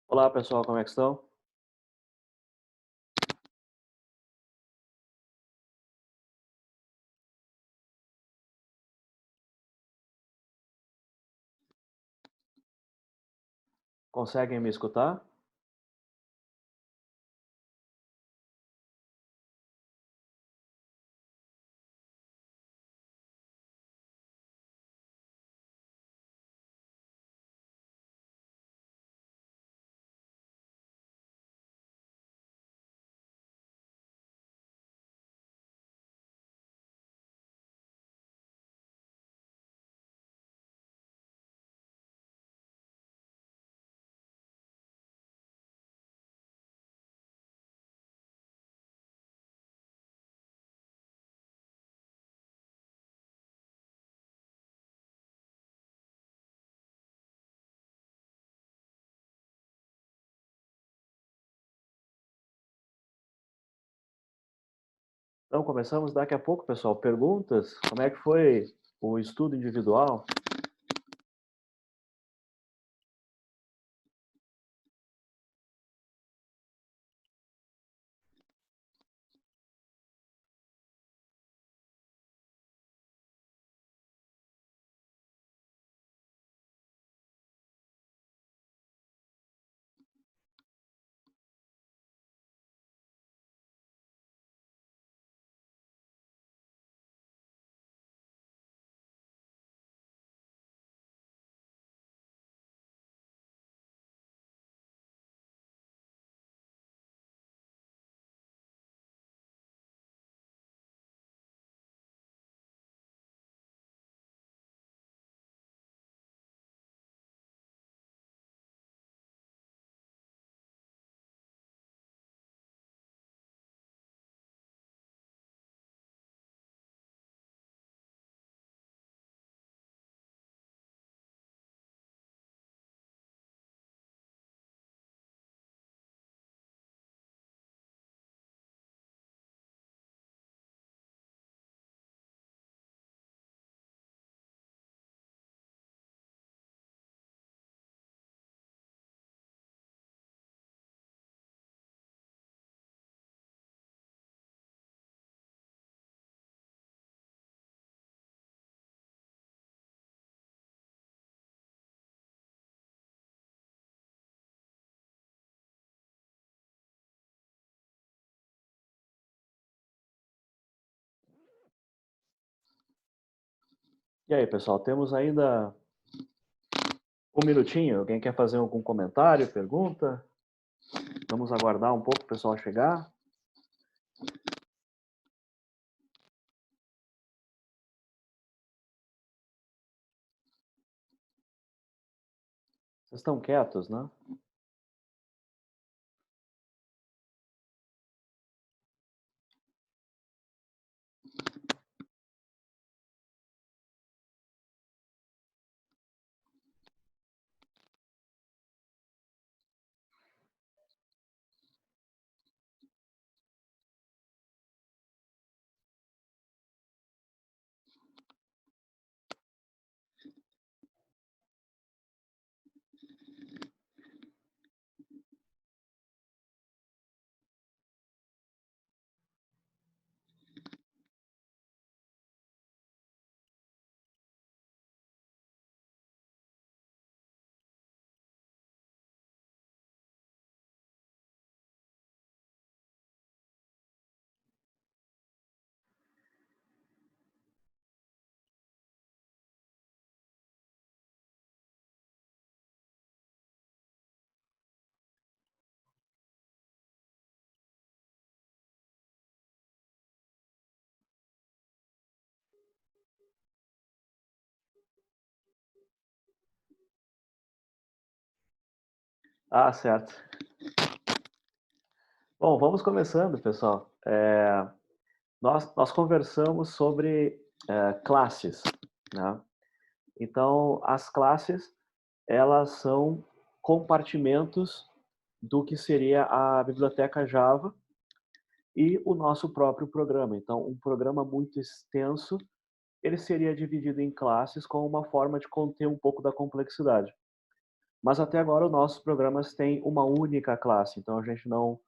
Olá pessoal, como é que estão? Conseguem me escutar? Então começamos daqui a pouco, pessoal. Perguntas? Como é que foi o estudo individual? E aí, pessoal, temos ainda um minutinho. Alguém quer fazer algum comentário, pergunta? Vamos aguardar um pouco o pessoal chegar. Vocês estão quietos, né? Ah, certo. Bom, vamos começando, pessoal. Nós conversamos sobre classes, né? Então, as classes, elas são compartimentos do que seria a biblioteca Java e o nosso próprio programa. Então, um programa muito extenso, ele seria dividido em classes com uma forma de conter um pouco da complexidade. Mas até agora os nossos programas têm uma única classe, então a gente não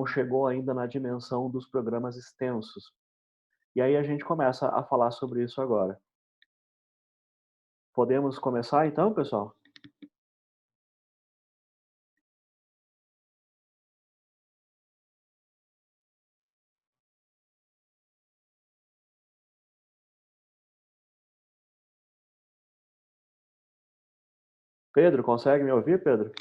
chegou ainda na dimensão dos programas extensos. E aí a gente começa a falar sobre isso agora. Podemos começar então, pessoal? Pedro, consegue me ouvir, Pedro?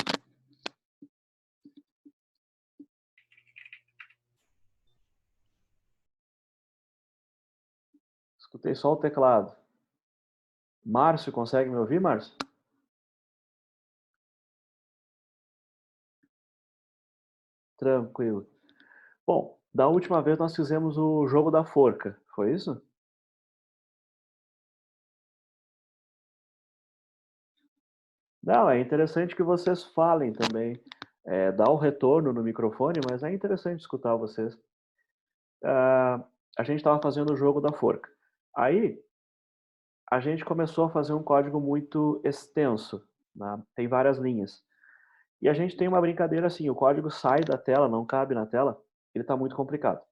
Escutei só o teclado. Márcio, consegue me ouvir, Márcio? Tranquilo. Bom, da última vez nós fizemos o jogo da forca, foi isso? Não, é interessante que vocês falem também. Dá o retorno no microfone, mas é interessante escutar vocês. A gente estava fazendo o jogo da forca. Aí, a gente começou a fazer um código muito extenso, né? Tem várias linhas. E a gente tem uma brincadeira assim, o código sai da tela, não cabe na tela, ele está muito complicado.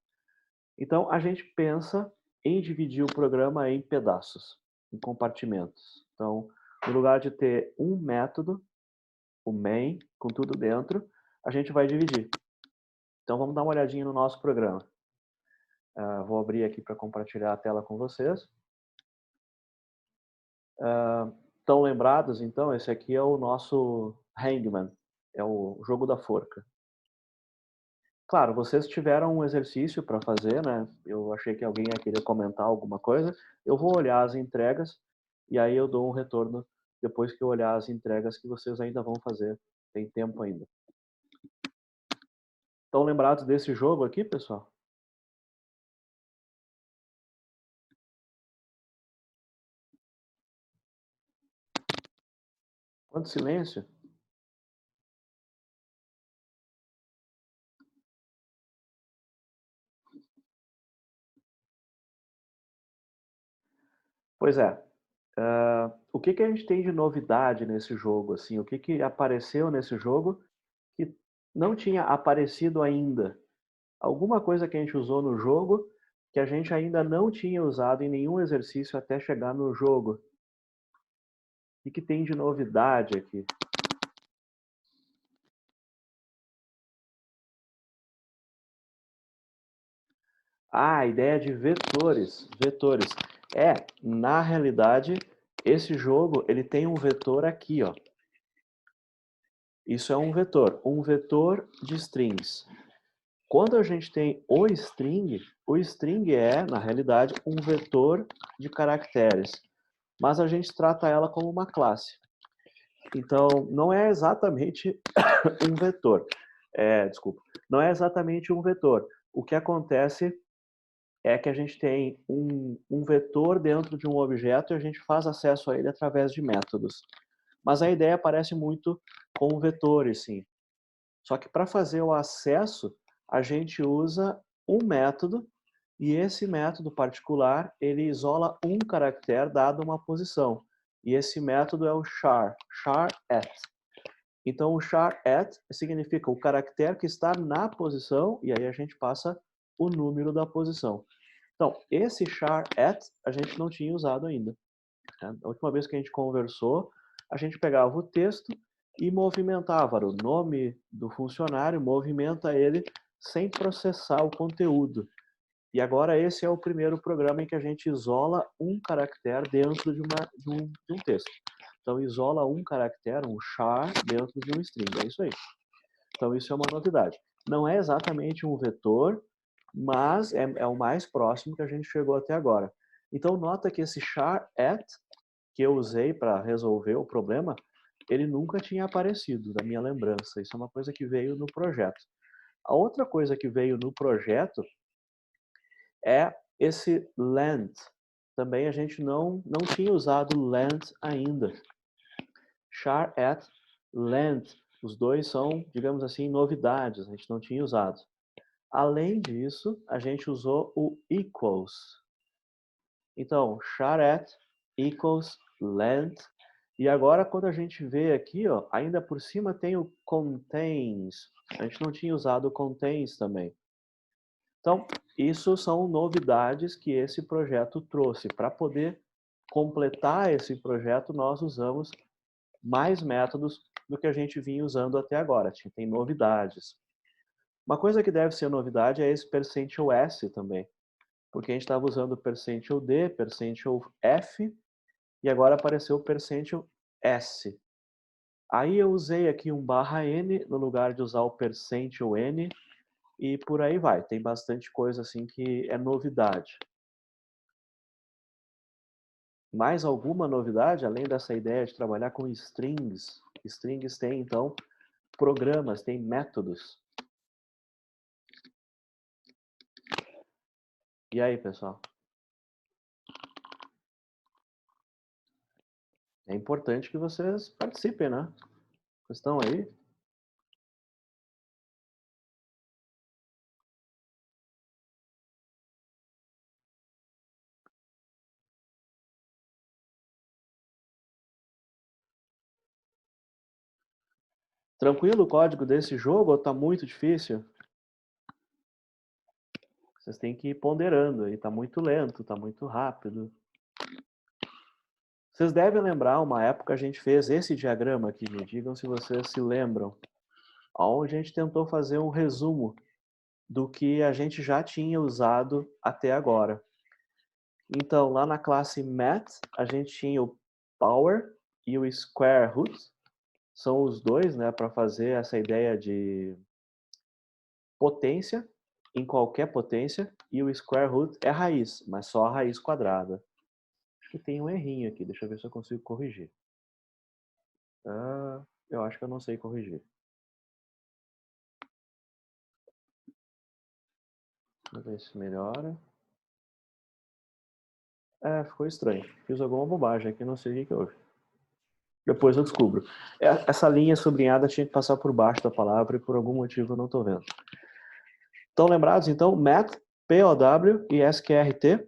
Então, a gente pensa em dividir o programa em pedaços, em compartimentos. Então, no lugar de ter um método, o main, com tudo dentro, a gente vai dividir. Então, vamos dar uma olhadinha no nosso programa. Vou abrir aqui para compartilhar a tela com vocês. Estão lembrados, então? Esse aqui é o nosso Hangman, é o jogo da forca. Claro, vocês tiveram um exercício para fazer, né? Eu achei que alguém ia querer comentar alguma coisa. Eu vou olhar as entregas e aí eu dou um retorno depois que eu olhar as entregas que vocês ainda vão fazer. Tem tempo ainda. Estão lembrados desse jogo aqui, pessoal? Quanto silêncio? Pois é. O que que a gente tem de novidade nesse jogo, assim? O que que apareceu nesse jogo que não tinha aparecido ainda? Alguma coisa que a gente usou no jogo que a gente ainda não tinha usado em nenhum exercício até chegar no jogo. O que tem de novidade aqui? A ideia de vetores. Vetores. Na realidade, esse jogo ele tem um vetor aqui, ó. Isso é um vetor de strings. Quando a gente tem o string é, na realidade, um vetor de caracteres, mas a gente trata ela como uma classe. Então, não é exatamente um vetor. Desculpa. Não é exatamente um vetor. O que acontece é que a gente tem um vetor dentro de um objeto e a gente faz acesso a ele através de métodos. Mas a ideia parece muito com vetores, sim. Só que para fazer o acesso, a gente usa um método e esse método particular, ele isola um caractere dado uma posição. E esse método é o char@. Então, o char@at significa o caractere que está na posição, e aí a gente passa o número da posição. Então, esse char@at a gente não tinha usado ainda. Né? A última vez que a gente conversou, a gente pegava o texto e movimentava o nome do funcionário, movimenta ele sem processar o conteúdo. E agora esse é o primeiro programa em que a gente isola um caractere dentro de um texto. Então isola um caractere, um char, dentro de um string. É isso aí. Então isso é uma novidade. Não é exatamente um vetor, mas é o mais próximo que a gente chegou até agora. Então nota que esse char@, que eu usei para resolver o problema, ele nunca tinha aparecido na minha lembrança. Isso é uma coisa que veio no projeto. A outra coisa que veio no projeto é esse length. Também a gente não tinha usado length ainda. Char@, length, os dois são, digamos assim, novidades, a gente não tinha usado. Além disso, a gente usou o equals. Então, char@ equals length, E agora, quando a gente vê aqui, ó, ainda por cima tem o contains. A gente não tinha usado o contains também. Então, isso são novidades que esse projeto trouxe. Para poder completar esse projeto, nós usamos mais métodos do que a gente vinha usando até agora. Tem novidades. Uma coisa que deve ser novidade é esse percentile S também, porque a gente estava usando o percentile D, percentile F, e agora apareceu o percentile S. Aí eu usei aqui um /n no lugar de usar o percentile N, e por aí vai. Tem bastante coisa assim que é novidade. Mais alguma novidade, além dessa ideia de trabalhar com strings? Strings tem, então, programas, tem métodos. E aí, pessoal? É importante que vocês participem, né? Vocês estão aí? Tranquilo o código desse jogo ou tá muito difícil? Vocês têm que ir ponderando aí, tá muito lento, tá muito rápido. Vocês devem lembrar, uma época a gente fez esse diagrama aqui, me digam se vocês se lembram, onde a gente tentou fazer um resumo do que a gente já tinha usado até agora. Então, lá na classe Math, a gente tinha o Power e o Square Root, são os dois, né, para fazer essa ideia de potência, em qualquer potência, e o square root é raiz, mas só a raiz quadrada. Acho que tem um errinho aqui, deixa eu ver se eu consigo corrigir. Eu acho que eu não sei corrigir. Vamos ver se melhora. Ficou estranho. Fiz alguma bobagem aqui, não sei o que que houve. Depois eu descubro. Essa linha sublinhada tinha que passar por baixo da palavra e por algum motivo eu não estou vendo. Estão lembrados, então? Math, POW e SQRT.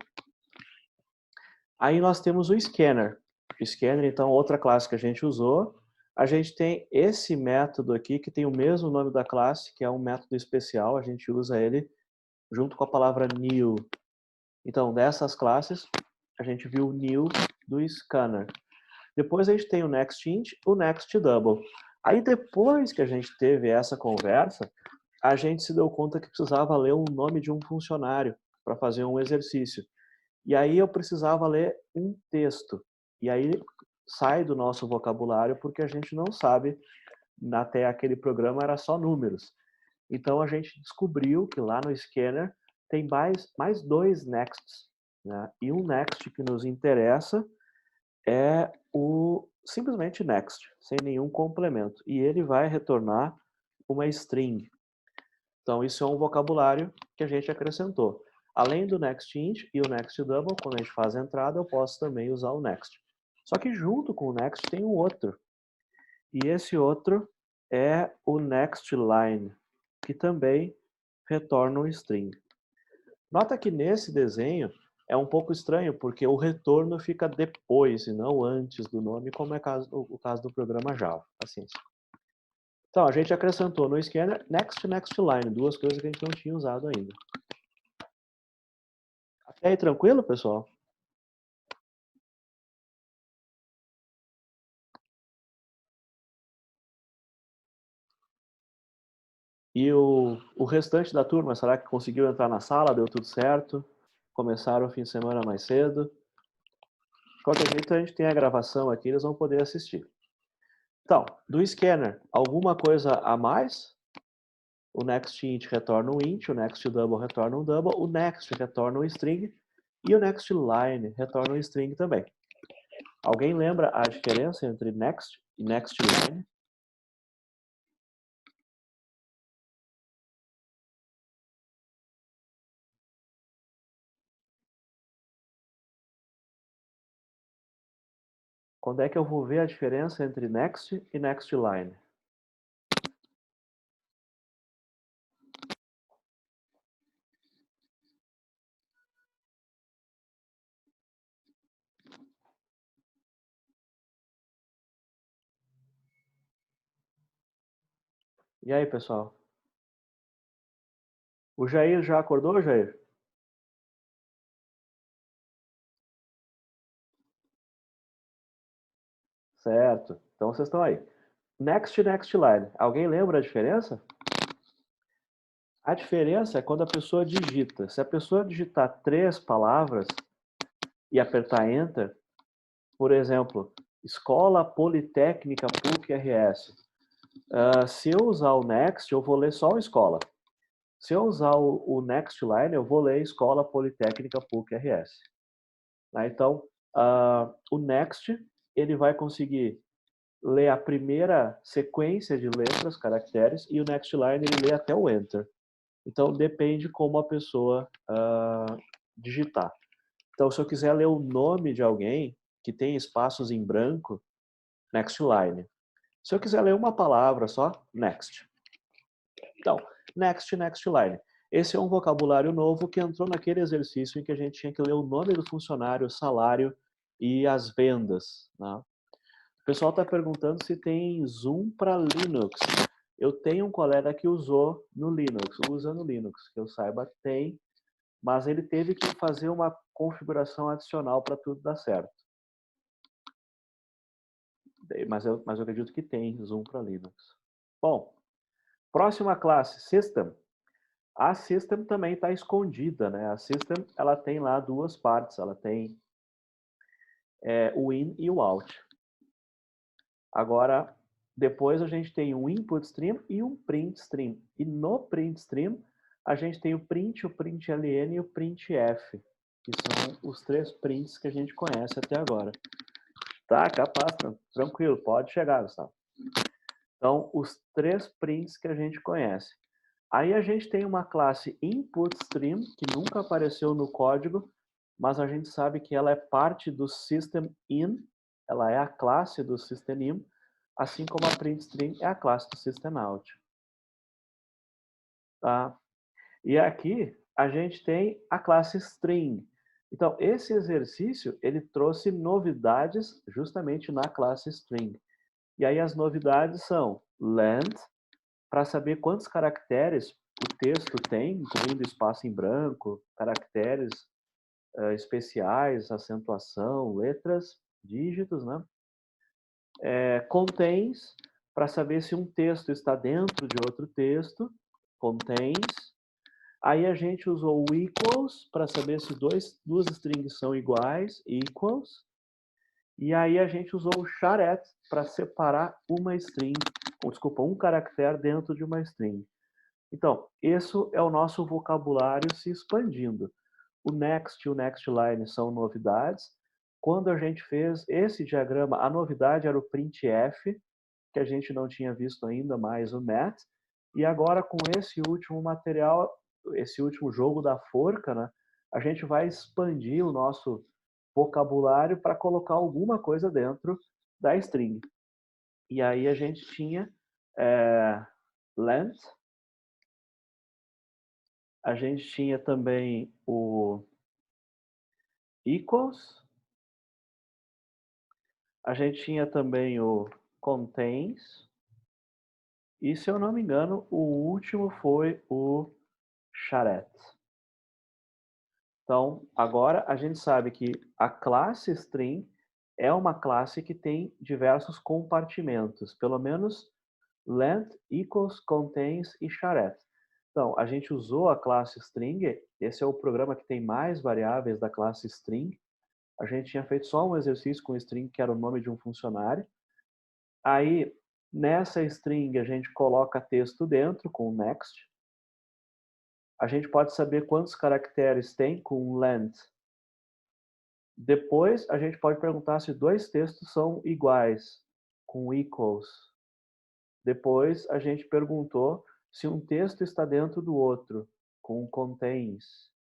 Aí nós temos o scanner. O scanner, então, outra classe que a gente usou. A gente tem esse método aqui, que tem o mesmo nome da classe, que é um método especial. A gente usa ele junto com a palavra new. Então, dessas classes, a gente viu o new do scanner. Depois a gente tem o nextInt, o nextDouble. Aí depois que a gente teve essa conversa, a gente se deu conta que precisava ler o nome de um funcionário para fazer um exercício. E aí eu precisava ler um texto. E aí sai do nosso vocabulário porque a gente não sabe, até aquele programa era só números. Então a gente descobriu que lá no scanner tem mais dois nexts. Né? E um next que nos interessa é o simplesmente next, sem nenhum complemento. E ele vai retornar uma string. Então isso é um vocabulário que a gente acrescentou. Além do nextInt e o nextDouble, quando a gente faz a entrada, eu posso também usar o next. Só que junto com o next tem um outro. E esse outro é o nextLine, que também retorna um string. Nota que nesse desenho é um pouco estranho, porque o retorno fica depois e não antes do nome, como é o caso do programa Java. Assim. Então, a gente acrescentou no scanner next e nextLine, duas coisas que a gente não tinha usado ainda. Até aí tranquilo, pessoal? E o restante da turma, será que conseguiu entrar na sala? Deu tudo certo? Começaram o fim de semana mais cedo? De qualquer jeito, a gente tem a gravação aqui, eles vão poder assistir. Então, do scanner, alguma coisa a mais? O nextInt retorna um int, o nextDouble retorna um double, o next retorna um string e o nextLine retorna um string também. Alguém lembra a diferença entre next e nextLine? Quando é que eu vou ver a diferença entre next e nextLine? E aí, pessoal? O Jair já acordou, Jair? Certo. Então vocês estão aí. Next, next line. Alguém lembra a diferença? A diferença é quando a pessoa digita. Se a pessoa digitar 3 palavras e apertar Enter, por exemplo, Escola Politécnica PUC-RS. Se eu usar o Next, eu vou ler só o Escola. Se eu usar o Next Line, eu vou ler Escola Politécnica PUC-RS. Então, o Next, ele vai conseguir ler a primeira sequência de letras, caracteres, e o Next Line ele lê até o Enter. Então, depende como a pessoa digitar. Então, se eu quiser ler o nome de alguém que tem espaços em branco, Next Line. Se eu quiser ler uma palavra só, Next. Então, Next, Next Line. Esse é um vocabulário novo que entrou naquele exercício em que a gente tinha que ler o nome do funcionário, o salário e as vendas. Né? O pessoal está perguntando se tem Zoom para Linux. Eu tenho um colega que usou no Linux, usa no Linux, que eu saiba tem, mas ele teve que fazer uma configuração adicional para tudo dar certo. Mas eu acredito que tem Zoom para Linux. Bom, próxima classe, System. A System também está escondida, né? A System ela tem lá 2 partes, ela tem o in e o out. Agora, depois a gente tem um input stream e um print stream. E no print stream, a gente tem o println e o printf, que são os 3 prints que a gente conhece até agora. Tá, capaz, tranquilo, pode chegar, Gustavo. Então, os 3 prints que a gente conhece. Aí a gente tem uma classe inputStream, que nunca apareceu no código, mas a gente sabe que ela é parte do system_in, ela é a classe do system_in, assim como a printStream é a classe do system_out. Tá? E aqui a gente tem a classe string. Então, esse exercício, ele trouxe novidades justamente na classe string. E aí as novidades são length, para saber quantos caracteres o texto tem, incluindo espaço em branco, caracteres especiais, acentuação, letras, dígitos, né? Contains, para saber se um texto está dentro de outro texto, contains. Aí a gente usou o equals, para saber se duas strings são iguais, equals. E aí a gente usou o charet para separar uma string, desculpa, um caractere dentro de uma string. Então, isso é o nosso vocabulário se expandindo. O next e o next line são novidades. Quando a gente fez esse diagrama, a novidade era o printf, que a gente não tinha visto ainda, mais o mat. E agora, com esse último material, esse último jogo da forca, né, a gente vai expandir o nosso vocabulário para colocar alguma coisa dentro da string. E aí a gente tinha length, a gente tinha também o equals, a gente tinha também o contains, e se eu não me engano, o último foi o charet. Então, agora a gente sabe que a classe string é uma classe que tem diversos compartimentos, pelo menos length, equals, contains e charet. Então, a gente usou a classe string, esse é o programa que tem mais variáveis da classe string. A gente tinha feito só um exercício com string, que era o nome de um funcionário. Aí, nessa string, a gente coloca texto dentro com o next. A gente pode saber quantos caracteres tem com length. Depois, a gente pode perguntar se 2 textos são iguais, com equals. Depois, a gente perguntou se um texto está dentro do outro, com contains.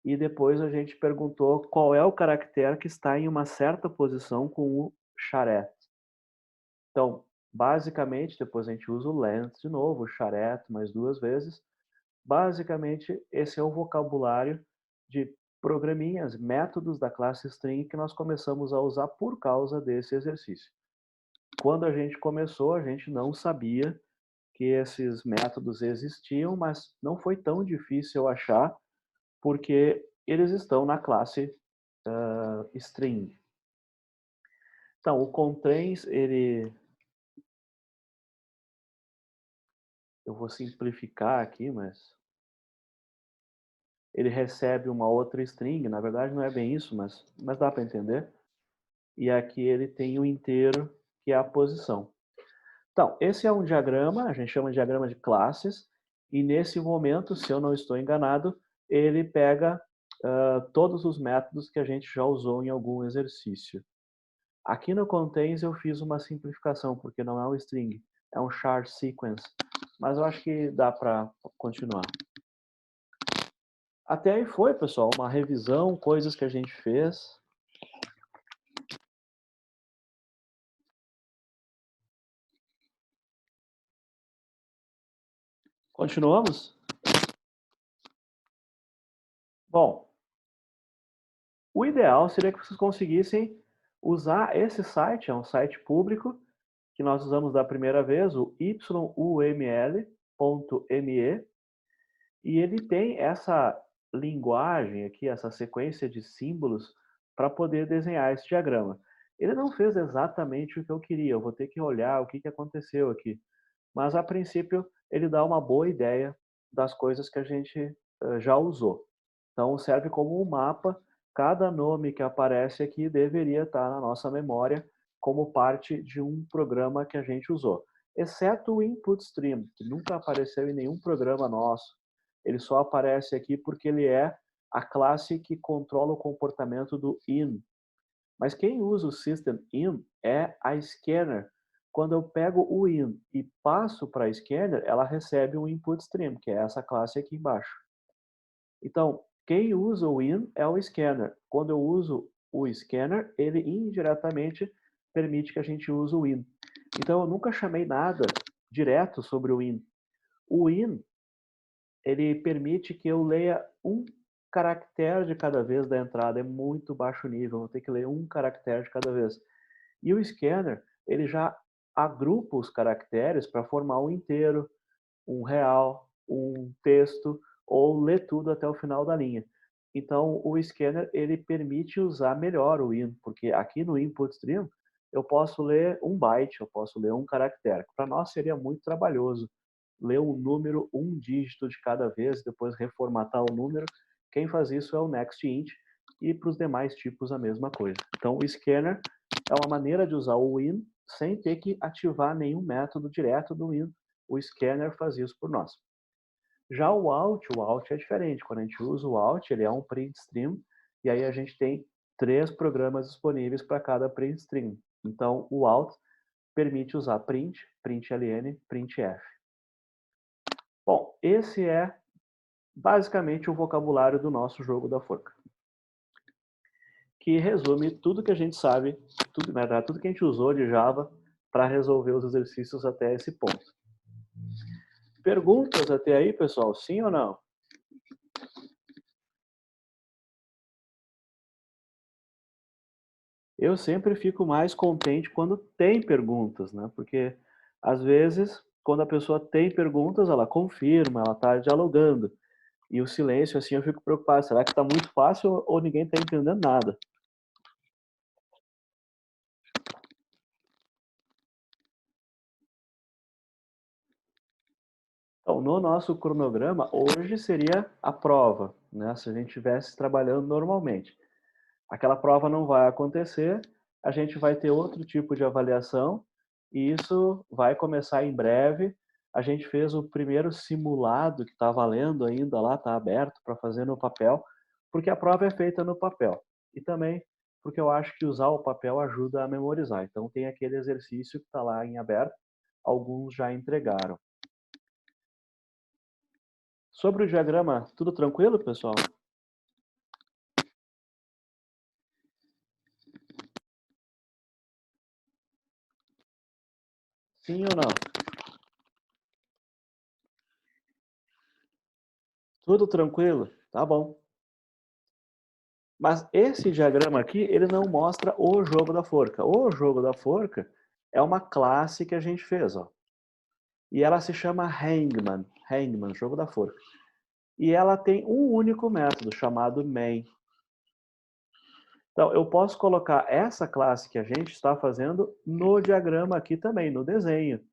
E depois a gente perguntou qual é o caractere que está em uma certa posição com o charet. Então, basicamente, depois a gente usa o length de novo, o charet mais 2 vezes. Basicamente, esse é o vocabulário de programinhas, métodos da classe string que nós começamos a usar por causa desse exercício. Quando a gente começou, a gente não sabia que esses métodos existiam, mas não foi tão difícil eu achar, porque eles estão na classe string. Então, o contains, eu vou simplificar aqui, mas ele recebe uma outra string, na verdade não é bem isso, mas dá para entender. E aqui ele tem o inteiro, que é a posição. Então, esse é um diagrama, a gente chama de diagrama de classes, e nesse momento, se eu não estou enganado, ele pega todos os métodos que a gente já usou em algum exercício. Aqui no contains eu fiz uma simplificação, porque não é um string, é um char sequence, mas eu acho que dá para continuar. Até aí foi, pessoal, uma revisão, coisas que a gente fez. Continuamos? Bom, o ideal seria que vocês conseguissem usar esse site, é um site público, que nós usamos da primeira vez, o yuml.me, e ele tem essa linguagem aqui, essa sequência de símbolos para poder desenhar esse diagrama. Ele não fez exatamente o que eu queria, eu vou ter que olhar o que aconteceu aqui. Mas, a princípio, ele dá uma boa ideia das coisas que a gente já usou. Então, serve como um mapa. Cada nome que aparece aqui deveria estar na nossa memória como parte de um programa que a gente usou. Exceto o input stream, que nunca apareceu em nenhum programa nosso. Ele só aparece aqui porque ele é a classe que controla o comportamento do in. Mas quem usa o system in é a scanner. Quando eu pego o in e passo para a scanner, ela recebe um input stream, que é essa classe aqui embaixo. Então, quem usa o in é o scanner. Quando eu uso o scanner, ele indiretamente permite que a gente use o in. Então, eu nunca chamei nada direto sobre o in. O in, ele permite que eu leia um caractere de cada vez da entrada. É muito baixo nível, eu vou ter que ler um caractere de cada vez. E o scanner, ele já agrupa os caracteres para formar um inteiro, um real, um texto, ou ler tudo até o final da linha. Então, o scanner, ele permite usar melhor o in, porque aqui no input stream, eu posso ler um byte, eu posso ler um caractere. Para nós seria muito trabalhoso ler um número, um dígito de cada vez, depois reformatar o número. Quem faz isso é o nextInt, e para os demais tipos a mesma coisa. Então, o scanner é uma maneira de usar o in sem ter que ativar nenhum método direto do in. O scanner faz isso por nós. Já o out é diferente. Quando a gente usa o out, ele é um print stream, e aí a gente tem 3 programas disponíveis para cada print stream. Então, o out permite usar print, println, printf. Bom, esse é basicamente o vocabulário do nosso jogo da forca, que resume tudo que a gente sabe, tudo que a gente usou de Java para resolver os exercícios até esse ponto. Perguntas até aí, pessoal? Sim ou não? Eu sempre fico mais contente quando tem perguntas, né? Porque, às vezes, quando a pessoa tem perguntas, ela confirma, ela está dialogando. E o silêncio, assim, eu fico preocupado. Será que está muito fácil ou ninguém está entendendo nada? Então, no nosso cronograma, hoje seria a prova, né? Se a gente estivesse trabalhando normalmente. Aquela prova não vai acontecer, a gente vai ter outro tipo de avaliação, e isso vai começar em breve. A gente fez o primeiro simulado que está valendo ainda lá, está aberto para fazer no papel, porque a prova é feita no papel. E também porque eu acho que usar o papel ajuda a memorizar. Então tem aquele exercício que está lá em aberto, alguns já entregaram. Sobre o diagrama, tudo tranquilo, pessoal? Sim ou não? Tudo tranquilo? Tá bom. Mas esse diagrama aqui, ele não mostra o jogo da forca. O jogo da forca é uma classe que a gente fez, ó. E ela se chama Hangman, Hangman, jogo da forca. E ela tem um único método chamado main. Então, eu posso colocar essa classe que a gente está fazendo no diagrama aqui também, no desenho.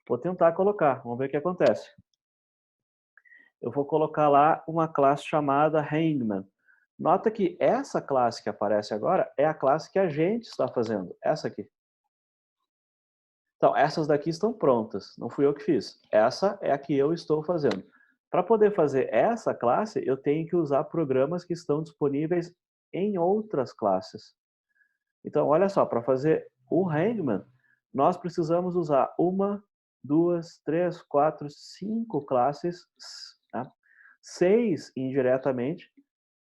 Vou tentar colocar, vamos ver o que acontece. Eu vou colocar lá uma classe chamada Hangman. Nota que essa classe que aparece agora é a classe que a gente está fazendo, essa aqui. Então, essas daqui estão prontas, não fui eu que fiz. Essa é a que eu estou fazendo. Para poder fazer essa classe, eu tenho que usar programas que estão disponíveis em outras classes. Então, olha só, para fazer o Hangman, nós precisamos usar uma, duas, três, quatro, cinco classes, tá? 6 indiretamente,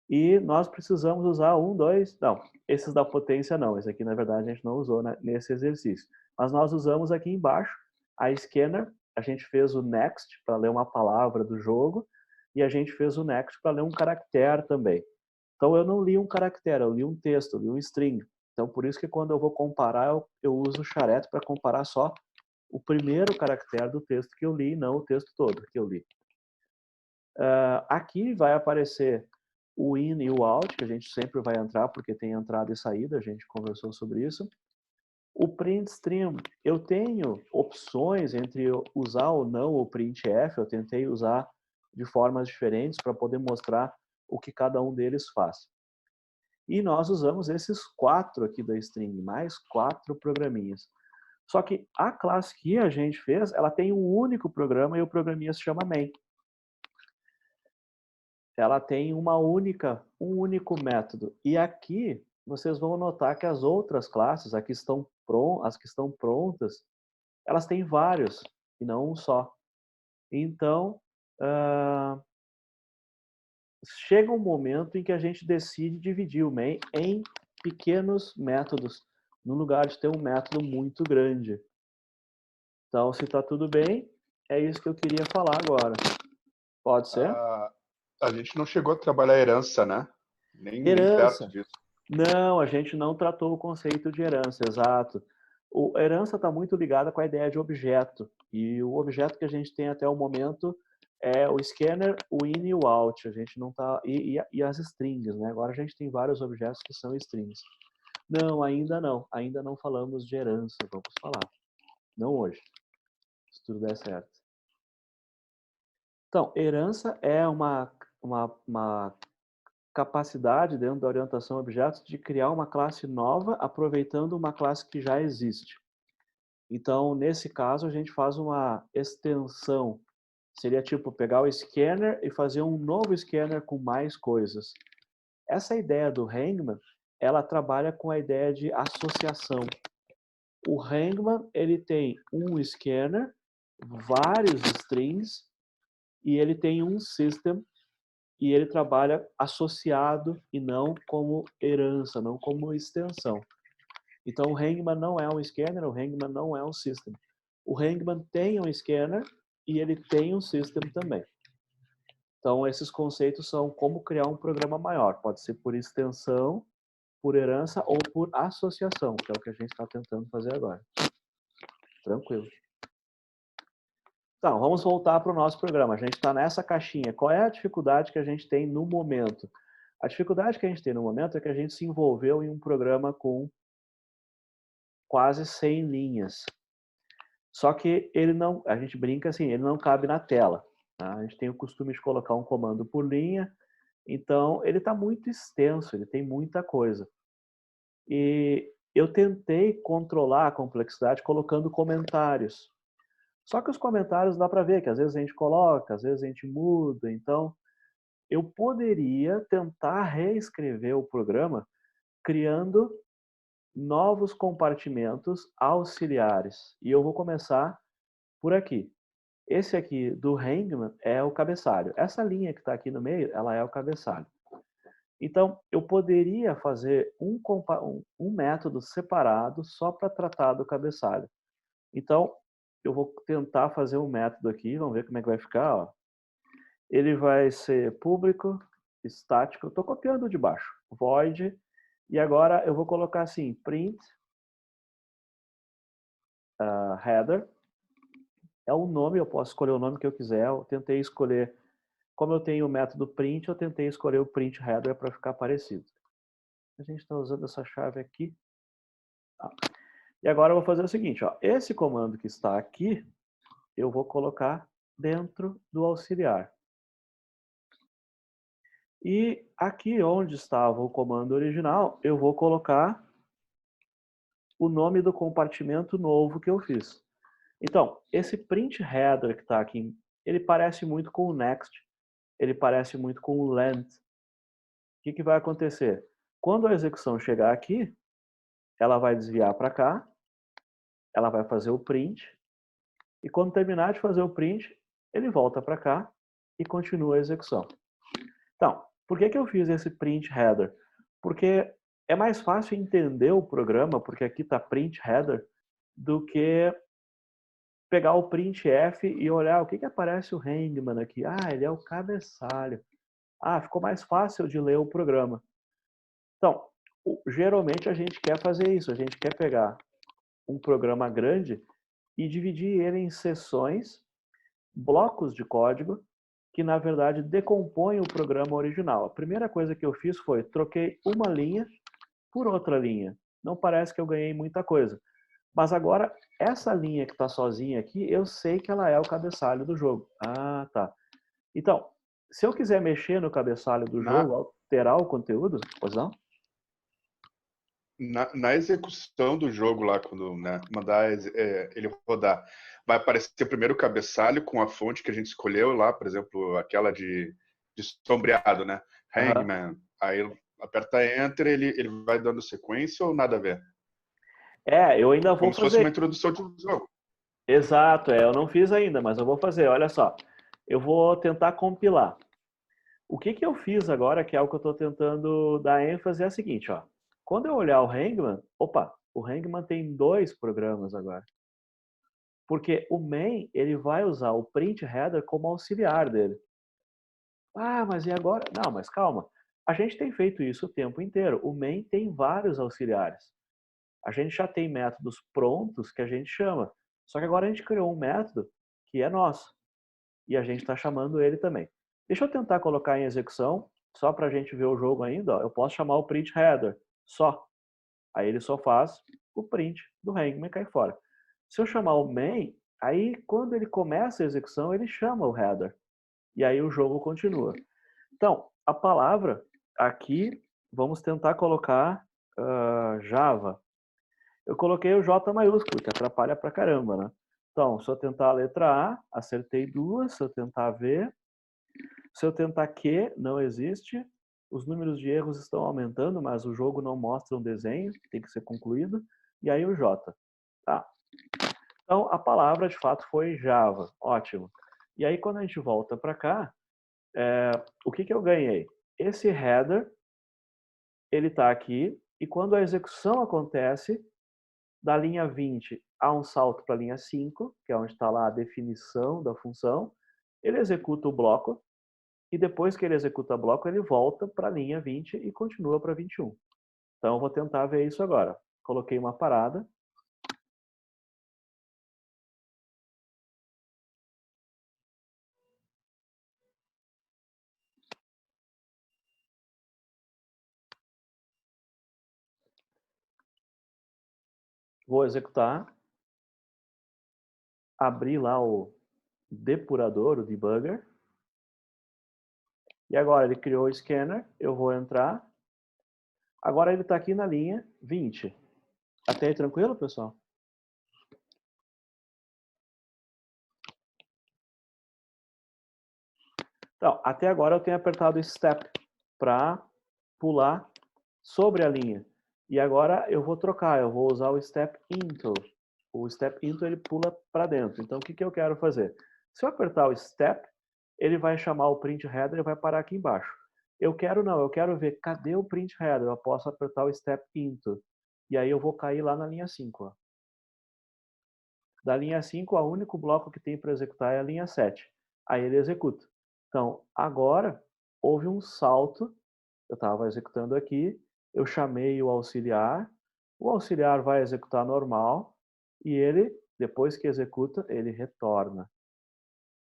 e nós precisamos usar um, dois, não, esses da potência não, esse aqui na verdade a gente não usou nesse exercício. Mas nós usamos aqui embaixo a scanner, a gente fez o next para ler uma palavra do jogo, e a gente fez o next para ler um caractere também. Então eu não li um caractere, eu li um texto, eu li um string. Então por isso que quando eu vou comparar, eu uso o charete para comparar só o primeiro caractere do texto que eu li, não o texto todo que eu li. Aqui vai aparecer o in e o out, que a gente sempre vai entrar, porque tem entrada e saída, a gente conversou sobre isso. O print stream, eu tenho opções entre usar ou não o printf, eu tentei usar de formas diferentes para poder mostrar o que cada um deles faz. E nós usamos esses 4 aqui da string, mais 4 programinhas. Só que a classe que a gente fez, ela tem um único programa e o programinha se chama main. Ela tem um único método. E aqui vocês vão notar que as outras classes, as que estão prontas, elas têm vários e não um só. Então, chega um momento em que a gente decide dividir o main em pequenos métodos, no lugar de ter um método muito grande. Então, se está tudo bem, é isso que eu queria falar agora. Pode ser? A gente não chegou a trabalhar herança, né? Nem perto Herança. disso. Não, a gente não tratou o conceito de herança, exato. O herança está muito ligada com a ideia de objeto. E o objeto que a gente tem até o momento é o scanner, o in e o out. A gente não tá e as strings, né? Agora a gente tem vários objetos que são strings. Não, ainda não. Ainda não falamos de herança. Vamos falar. Não hoje. Se tudo der certo. Então, herança é uma capacidade dentro da orientação a objetos de criar uma classe nova aproveitando uma classe que já existe. Então, nesse caso, a gente faz uma extensão. Seria tipo pegar o scanner e fazer um novo scanner com mais coisas. Essa ideia do Hangman, ela trabalha com a ideia de associação. O Hangman, ele tem um scanner, vários strings, e ele tem um system, e ele trabalha associado e não como herança, não como extensão. Então o Hangman não é um scanner, o Hangman não é um system. O Hangman tem um scanner e ele tem um system também. Então esses conceitos são como criar um programa maior. Pode ser por extensão, por herança ou por associação, que é o que a gente está tentando fazer agora. Tranquilo. Então, vamos voltar para o nosso programa. A gente está nessa caixinha. Qual é a dificuldade que a gente tem no momento? A dificuldade que a gente tem no momento é que a gente se envolveu em um programa com quase 100 linhas. Só que ele não, a gente brinca assim, ele não cabe na tela. Tá? A gente tem o costume de colocar um comando por linha, então ele está muito extenso, ele tem muita coisa. E eu tentei controlar a complexidade colocando comentários. Só que os comentários dá para ver que às vezes a gente coloca, às vezes a gente muda, então eu poderia tentar reescrever o programa criando novos compartimentos auxiliares. E eu vou começar por aqui. Esse aqui do Hangman é o cabeçalho. Essa linha que está aqui no meio, ela é o cabeçalho. Então, eu poderia fazer um método separado só para tratar do cabeçalho. Então, eu vou tentar fazer um método aqui, vamos ver como é que vai ficar. Ó. Ele vai ser público, estático, estou copiando de baixo, void, e agora eu vou colocar assim, print header, é o nome, eu posso escolher o nome que eu quiser. Eu tentei escolher, como eu tenho o método print, eu tentei escolher o print header para ficar parecido. A gente está usando essa chave aqui. Tá. E agora eu vou fazer o seguinte, ó, esse comando que está aqui, eu vou colocar dentro do auxiliar. E aqui onde estava o comando original, eu vou colocar o nome do compartimento novo que eu fiz. Então, esse print header que está aqui, ele parece muito com o next, ele parece muito com o length. O que vai acontecer? Quando a execução chegar aqui, ela vai desviar para cá, ela vai fazer o print, e quando terminar de fazer o print, ele volta para cá e continua a execução. Então, por que eu fiz esse print header? Porque é mais fácil entender o programa, porque aqui está print header, do que pegar o printf e olhar o que aparece o Hangman aqui. Ah, ele é o cabeçalho. Ah, ficou mais fácil de ler o programa. Então, geralmente a gente quer fazer isso. A gente quer pegar um programa grande e dividir ele em seções, blocos de código, que na verdade decompõem o programa original. A primeira coisa que eu fiz foi troquei uma linha por outra linha. Não parece que eu ganhei muita coisa. Mas agora, essa linha que está sozinha aqui, eu sei que ela é o cabeçalho do jogo. Ah, tá. Então, se eu quiser mexer no cabeçalho do Na, jogo, alterar o conteúdo, pois não? na execução do jogo lá, quando, né, mandar ele rodar, vai aparecer primeiro o cabeçalho com a fonte que a gente escolheu lá, por exemplo, aquela de sombreado, né? Aham. Hangman. Aí aperta Enter, ele vai dando sequência ou nada a ver? É, eu ainda vou Como se fosse fazer. uma introdução de um jogo. Exato, eu não fiz ainda, mas eu vou fazer. Olha só, eu vou tentar compilar. O que eu fiz agora, que é o que eu estou tentando dar ênfase, é o seguinte, ó. Quando eu olhar o Hangman, opa, o Hangman tem 2 programas agora. Porque o main, ele vai usar o print header como auxiliar dele. Ah, mas e agora? Não, mas calma. A gente tem feito isso o tempo inteiro. O main tem vários auxiliares. A gente já tem métodos prontos que a gente chama. Só que agora a gente criou um método que é nosso. E a gente está chamando ele também. Deixa eu tentar colocar em execução, só para a gente ver o jogo ainda. Ó. Eu posso chamar o print header, só. Aí ele só faz o print do Hangman e cai fora. Se eu chamar o main, aí quando ele começa a execução, ele chama o header. E aí o jogo continua. Então, a palavra aqui, vamos tentar colocar Java. Eu coloquei o J maiúsculo, que atrapalha pra caramba, né? Então, se eu tentar a letra A, acertei 2. Se eu tentar V, se eu tentar Q, não existe. Os números de erros estão aumentando, mas o jogo não mostra um desenho, tem que ser concluído. E aí o J. Tá. Então, a palavra, de fato, foi Java. Ótimo. E aí, quando a gente volta para cá, o que eu ganhei? Esse header, ele está aqui, e quando a execução acontece, da linha 20 há um salto para a linha 5, que é onde está lá a definição da função, ele executa o bloco, e depois que ele executa o bloco, ele volta para a linha 20 e continua para 21. Então, eu vou tentar ver isso agora. Coloquei uma parada. Vou executar. Abrir lá o depurador, o debugger. E agora ele criou o scanner. Eu vou entrar. Agora ele está aqui na linha 20. Até aí tranquilo, pessoal? Então, até agora eu tenho apertado Step para pular sobre a linha. E agora eu vou trocar, eu vou usar o Step Into. O Step Into ele pula para dentro. Então, o que eu quero fazer? Se eu apertar o Step, ele vai chamar o Print Header e vai parar aqui embaixo. Eu quero não, eu quero ver cadê o Print Header. Eu posso apertar o Step Into. E aí eu vou cair lá na linha 5. Ó. Da linha 5, o único bloco que tem para executar é a linha 7. Aí ele executa. Então, agora, houve um salto. Eu estava executando aqui, eu chamei o auxiliar vai executar normal, e ele Depois que executa, ele retorna.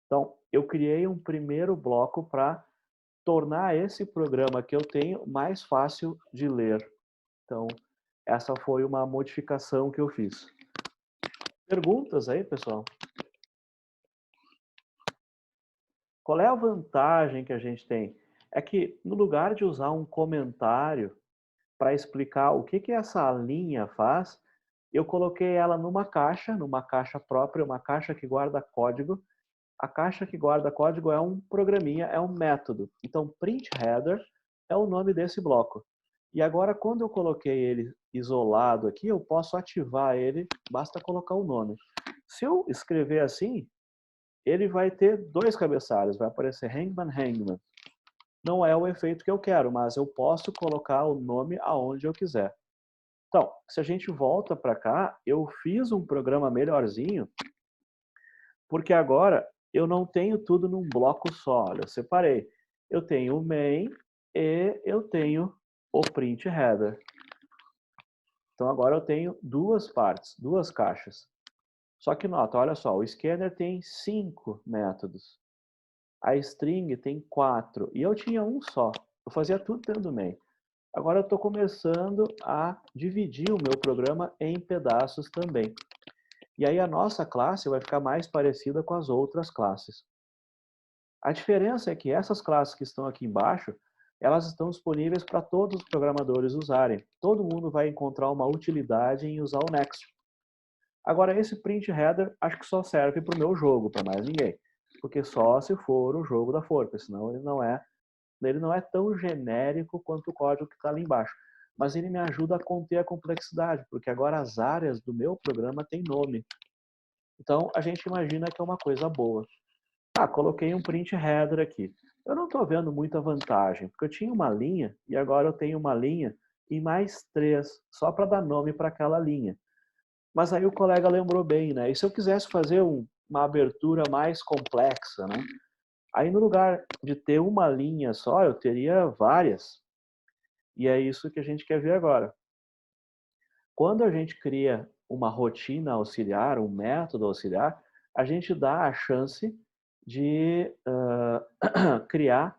Então, eu criei um primeiro bloco para tornar esse programa que eu tenho mais fácil de ler. Então, essa foi uma modificação que eu fiz. Perguntas aí, pessoal? Qual é a vantagem que a gente tem? É que no lugar de usar um comentário para explicar o que essa linha faz, eu coloquei ela numa caixa própria, uma caixa que guarda código. A caixa que guarda código é um programinha, é um método. Então, print header é o nome desse bloco. E agora, quando eu coloquei ele isolado aqui, eu posso ativar ele, basta colocar o nome. Se eu escrever assim, ele vai ter dois cabeçalhos, vai aparecer Hangman, Hangman. Não é o efeito que eu quero, mas eu posso colocar o nome aonde eu quiser. Então, se a gente volta para cá, eu fiz um programa melhorzinho, porque agora eu não tenho tudo num bloco só. Olha, eu separei. Eu tenho o main e eu tenho o print header. Então agora eu tenho duas partes, duas caixas. Só que nota, olha só, o scanner tem 5 métodos. A string tem 4 e eu tinha um só. Eu fazia tudo dentro do main. Agora eu estou começando a dividir o meu programa em pedaços também. E aí a nossa classe vai ficar mais parecida com as outras classes. A diferença é que essas classes que estão aqui embaixo, elas estão disponíveis para todos os programadores usarem. Todo mundo vai encontrar uma utilidade em usar o Next. Agora, esse print header acho que só serve para o meu jogo, para mais ninguém. Porque só se for o jogo da Forca, senão ele não é tão genérico quanto o código que está ali embaixo. Mas ele me ajuda a conter a complexidade, porque agora as áreas do meu programa têm nome. Então, a gente imagina que é uma coisa boa. Ah, coloquei um print header aqui. Eu não estou vendo muita vantagem, porque eu tinha uma linha e agora eu tenho uma linha e mais 3, só para dar nome para aquela linha. Mas aí o colega lembrou bem, né? E se eu quisesse fazer uma abertura mais complexa, né? Aí no lugar de ter uma linha só, eu teria várias. E é isso que a gente quer ver agora. Quando a gente cria uma rotina auxiliar, um método auxiliar, a gente dá a chance de criar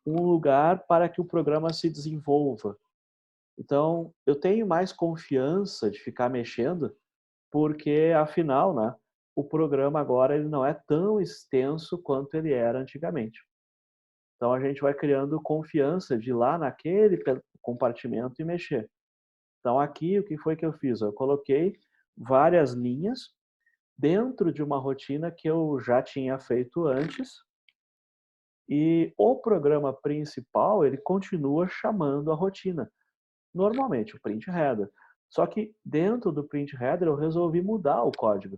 um lugar para que o programa se desenvolva. Então, eu tenho mais confiança de ficar mexendo, porque, afinal, né, o programa agora ele não é tão extenso quanto ele era antigamente. Então, a gente vai criando confiança de ir lá naquele compartimento e mexer. Então, aqui, o que foi que eu fiz? Eu coloquei várias linhas dentro de uma rotina que eu já tinha feito antes, e o programa principal, ele continua chamando a rotina. Normalmente, o print header. Só que dentro do print header eu resolvi mudar o código.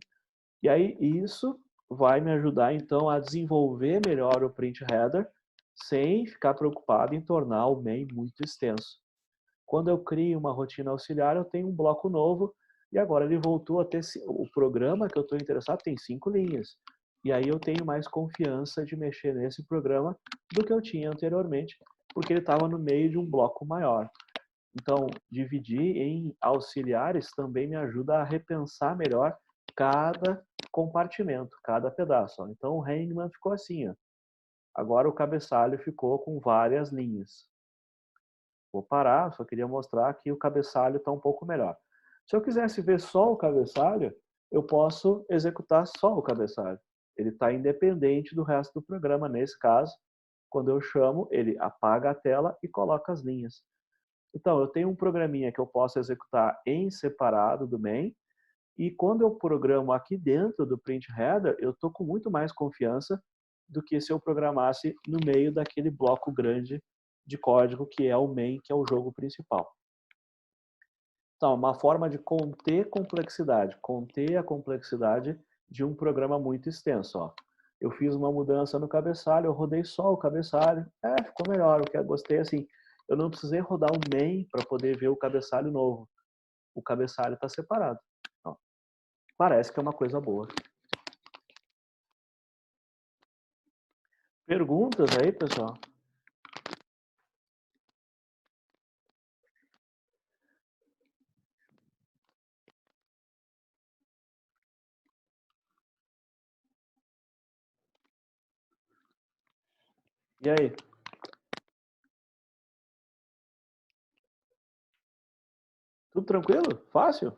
E aí isso vai me ajudar então a desenvolver melhor o print header sem ficar preocupado em tornar o main muito extenso. Quando eu crio uma rotina auxiliar, eu tenho um bloco novo e agora ele voltou a ter o programa que eu estou interessado tem 5 linhas. E aí eu tenho mais confiança de mexer nesse programa do que eu tinha anteriormente, porque ele estava no meio de um bloco maior. Então, dividir em auxiliares também me ajuda a repensar melhor cada compartimento, cada pedaço. Então, o Hangman ficou assim. Ó. Agora o cabeçalho ficou com várias linhas. Vou parar, só queria mostrar que o cabeçalho está um pouco melhor. Se eu quisesse ver só o cabeçalho, eu posso executar só o cabeçalho. Ele está independente do resto do programa. Nesse caso, quando eu chamo, ele apaga a tela e coloca as linhas. Então, eu tenho um programinha que eu posso executar em separado do main, e quando eu programo aqui dentro do print header, eu estou com muito mais confiança do que se eu programasse no meio daquele bloco grande de código que é o main, que é o jogo principal. Então, uma forma de conter a complexidade de um programa muito extenso. Ó. Eu fiz uma mudança no cabeçalho, eu rodei só o cabeçalho, ficou melhor, o que eu gostei assim, eu não precisei rodar o main para poder ver o cabeçalho novo. O cabeçalho está separado. Ó. Parece que é uma coisa boa. Perguntas aí, pessoal? E aí? Tudo tranquilo? Fácil?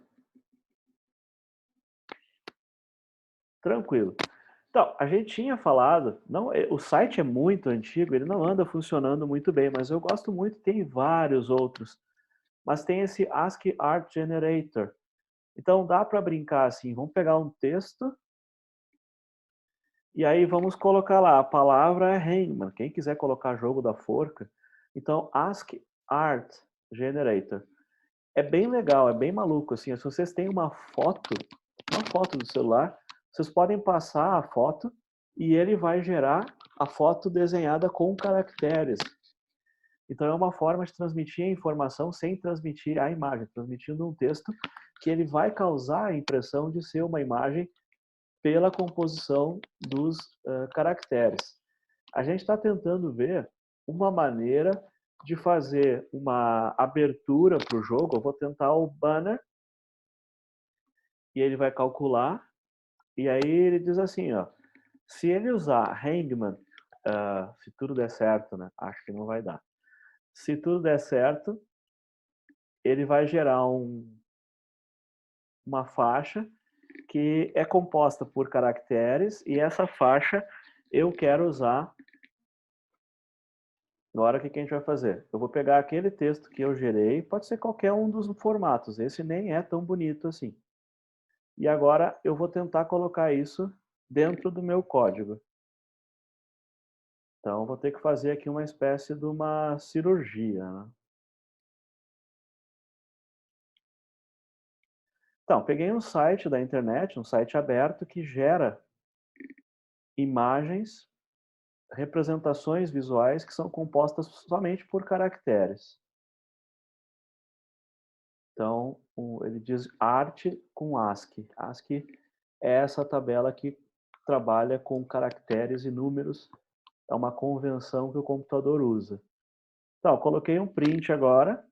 Tranquilo. Então, a gente tinha falado, não, o site é muito antigo, ele não anda funcionando muito bem, mas eu gosto muito, tem vários outros. Mas tem esse ASCII Art Generator. Então dá para brincar assim, vamos pegar um texto e aí vamos colocar lá, a palavra é Hangman. Quem quiser colocar jogo da forca, então ASCII Art Generator. É bem legal, é bem maluco assim. Se vocês têm uma foto do celular, vocês podem passar a foto e ele vai gerar a foto desenhada com caracteres. Então é uma forma de transmitir a informação sem transmitir a imagem, transmitindo um texto que ele vai causar a impressão de ser uma imagem pela composição dos caracteres. A gente está tentando ver uma maneira de fazer uma abertura para o jogo. Eu vou tentar o banner e ele vai calcular. E aí ele diz assim, ó, se ele usar Hangman, se tudo der certo, né? Acho que não vai dar. Se tudo der certo, ele vai gerar uma faixa que é composta por caracteres e essa faixa eu quero usar. Agora o que a gente vai fazer? Eu vou pegar aquele texto que eu gerei, pode ser qualquer um dos formatos, esse nem é tão bonito assim. E agora eu vou tentar colocar isso dentro do meu código. Então vou ter que fazer aqui uma espécie de uma cirurgia, né? Então, peguei um site da internet, um site aberto que gera imagens, representações visuais que são compostas somente por caracteres. Então, ele diz arte com ASCII. ASCII é essa tabela que trabalha com caracteres e números. É uma convenção que o computador usa. Então, coloquei um print agora.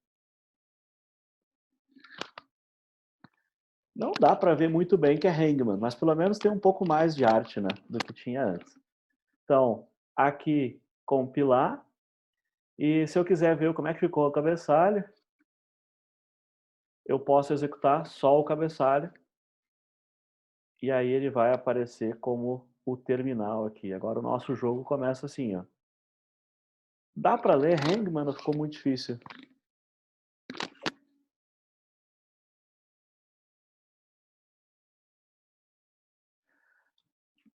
Não dá para ver muito bem que é Hangman, mas pelo menos tem um pouco mais de arte, né, do que tinha antes. Então, aqui, compilar. E se eu quiser ver como é que ficou o cabeçalho, eu posso executar só o cabeçalho. E aí ele vai aparecer como o terminal aqui. Agora o nosso jogo começa assim, ó. Dá para ler Hangman, não ficou muito difícil.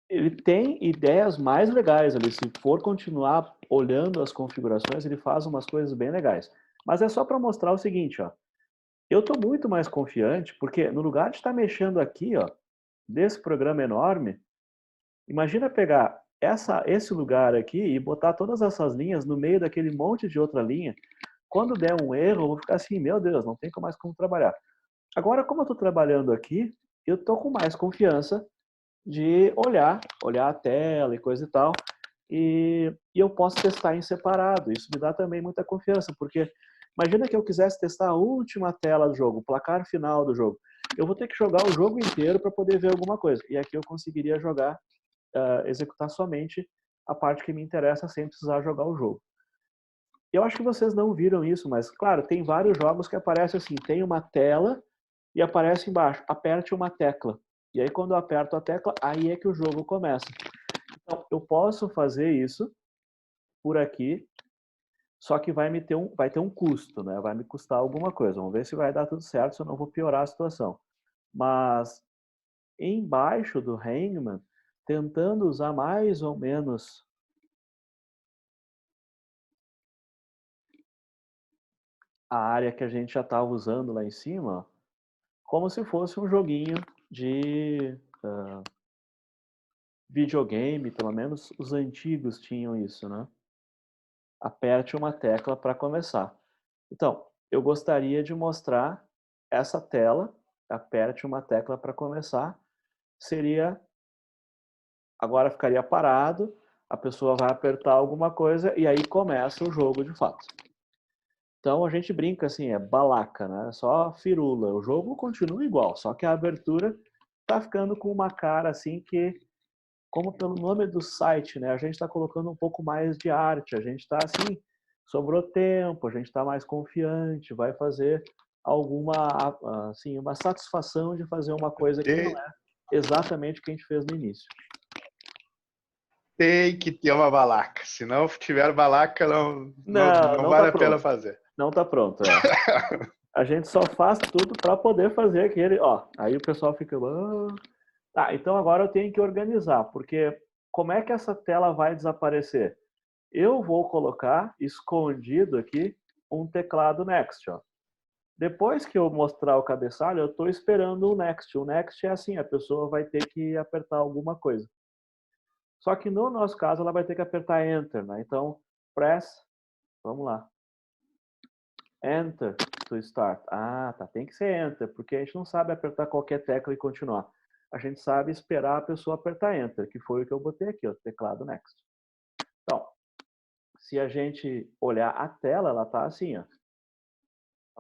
Ele tem ideias mais legais ali. Se for continuar olhando as configurações, ele faz umas coisas bem legais. Mas é só para mostrar o seguinte, ó. Eu estou muito mais confiante, porque no lugar de estar mexendo aqui, ó, desse programa enorme, imagina pegar esse lugar aqui e botar todas essas linhas no meio daquele monte de outra linha. Quando der um erro, eu vou ficar assim, meu Deus, não tem mais como trabalhar. Agora, como eu estou trabalhando aqui, eu estou com mais confiança de olhar a tela e coisa e tal, e eu posso testar em separado. Isso me dá também muita confiança, porque imagina que eu quisesse testar a última tela do jogo, o placar final do jogo. Eu vou ter que jogar o jogo inteiro para poder ver alguma coisa. E aqui eu conseguiria jogar, executar somente a parte que me interessa sem precisar jogar o jogo. Eu acho que vocês não viram isso, mas claro, tem vários jogos que aparece assim, tem uma tela e aparece embaixo, aperte uma tecla. E aí quando eu aperto a tecla, aí é que o jogo começa. Então, eu posso fazer isso por aqui, só que vai ter um custo, né? Vai me custar alguma coisa. Vamos ver se vai dar tudo certo, se eu não vou piorar a situação. Mas embaixo do Hangman, tentando usar mais ou menos a área que a gente já estava usando lá em cima, como se fosse um joguinho de videogame, pelo menos os antigos tinham isso, né? Aperte uma tecla para começar. Então, eu gostaria de mostrar essa tela, aperte uma tecla para começar, seria, agora ficaria parado, a pessoa vai apertar alguma coisa e aí começa o jogo de fato. Então a gente brinca assim, é balaca, né? Só firula. O jogo continua igual, só que a abertura tá ficando com uma cara assim que como pelo nome do site, né, a gente está colocando um pouco mais de arte, a gente está assim, sobrou tempo, a gente está mais confiante, vai fazer alguma, assim, uma satisfação de fazer uma coisa que não é exatamente o que a gente fez no início. Tem que ter uma balaca. Se não tiver balaca, não Não tá vale a pena pronto. fazer. Não tá pronto, é. A gente só faz tudo para poder fazer aquele, ó. Aí o pessoal fica, tá, então agora eu tenho que organizar, porque como é que essa tela vai desaparecer? Eu vou colocar escondido aqui um teclado Next, ó. Depois que eu mostrar o cabeçalho, eu estou esperando o Next. O Next é assim, a pessoa vai ter que apertar alguma coisa. Só que no nosso caso, ela vai ter que apertar Enter, né? Então, press, vamos lá. Enter to start. Ah, tá, tem que ser Enter, porque a gente não sabe apertar qualquer tecla e continuar. A gente sabe esperar a pessoa apertar Enter, que foi o que eu botei aqui, ó, teclado Next. Então, se a gente olhar a tela, ela tá assim, ó.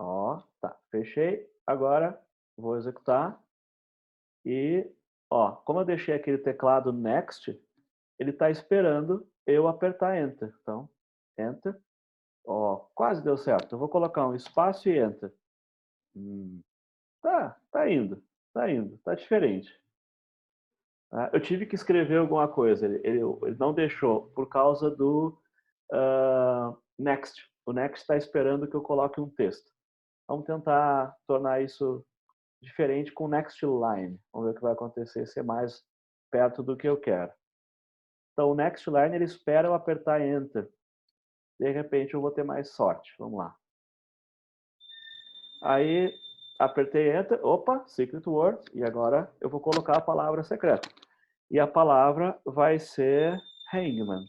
Ó, tá, fechei. Agora, vou executar. E, ó, como eu deixei aquele teclado Next, ele tá esperando eu apertar Enter. Então, Enter. Ó, quase deu certo. Eu vou colocar um espaço e Enter. Tá indo, tá diferente. Eu tive que escrever alguma coisa, ele não deixou, por causa do Next. O Next está esperando que eu coloque um texto. Vamos tentar tornar isso diferente com o Next Line. Vamos ver o que vai acontecer, ser mais perto do que eu quero. Então, o Next Line, ele espera eu apertar Enter. De repente, eu vou ter mais sorte. Vamos lá. Aí, apertei Enter. Opa, Secret Word. E agora eu vou colocar a palavra secreta. E a palavra vai ser Hangman.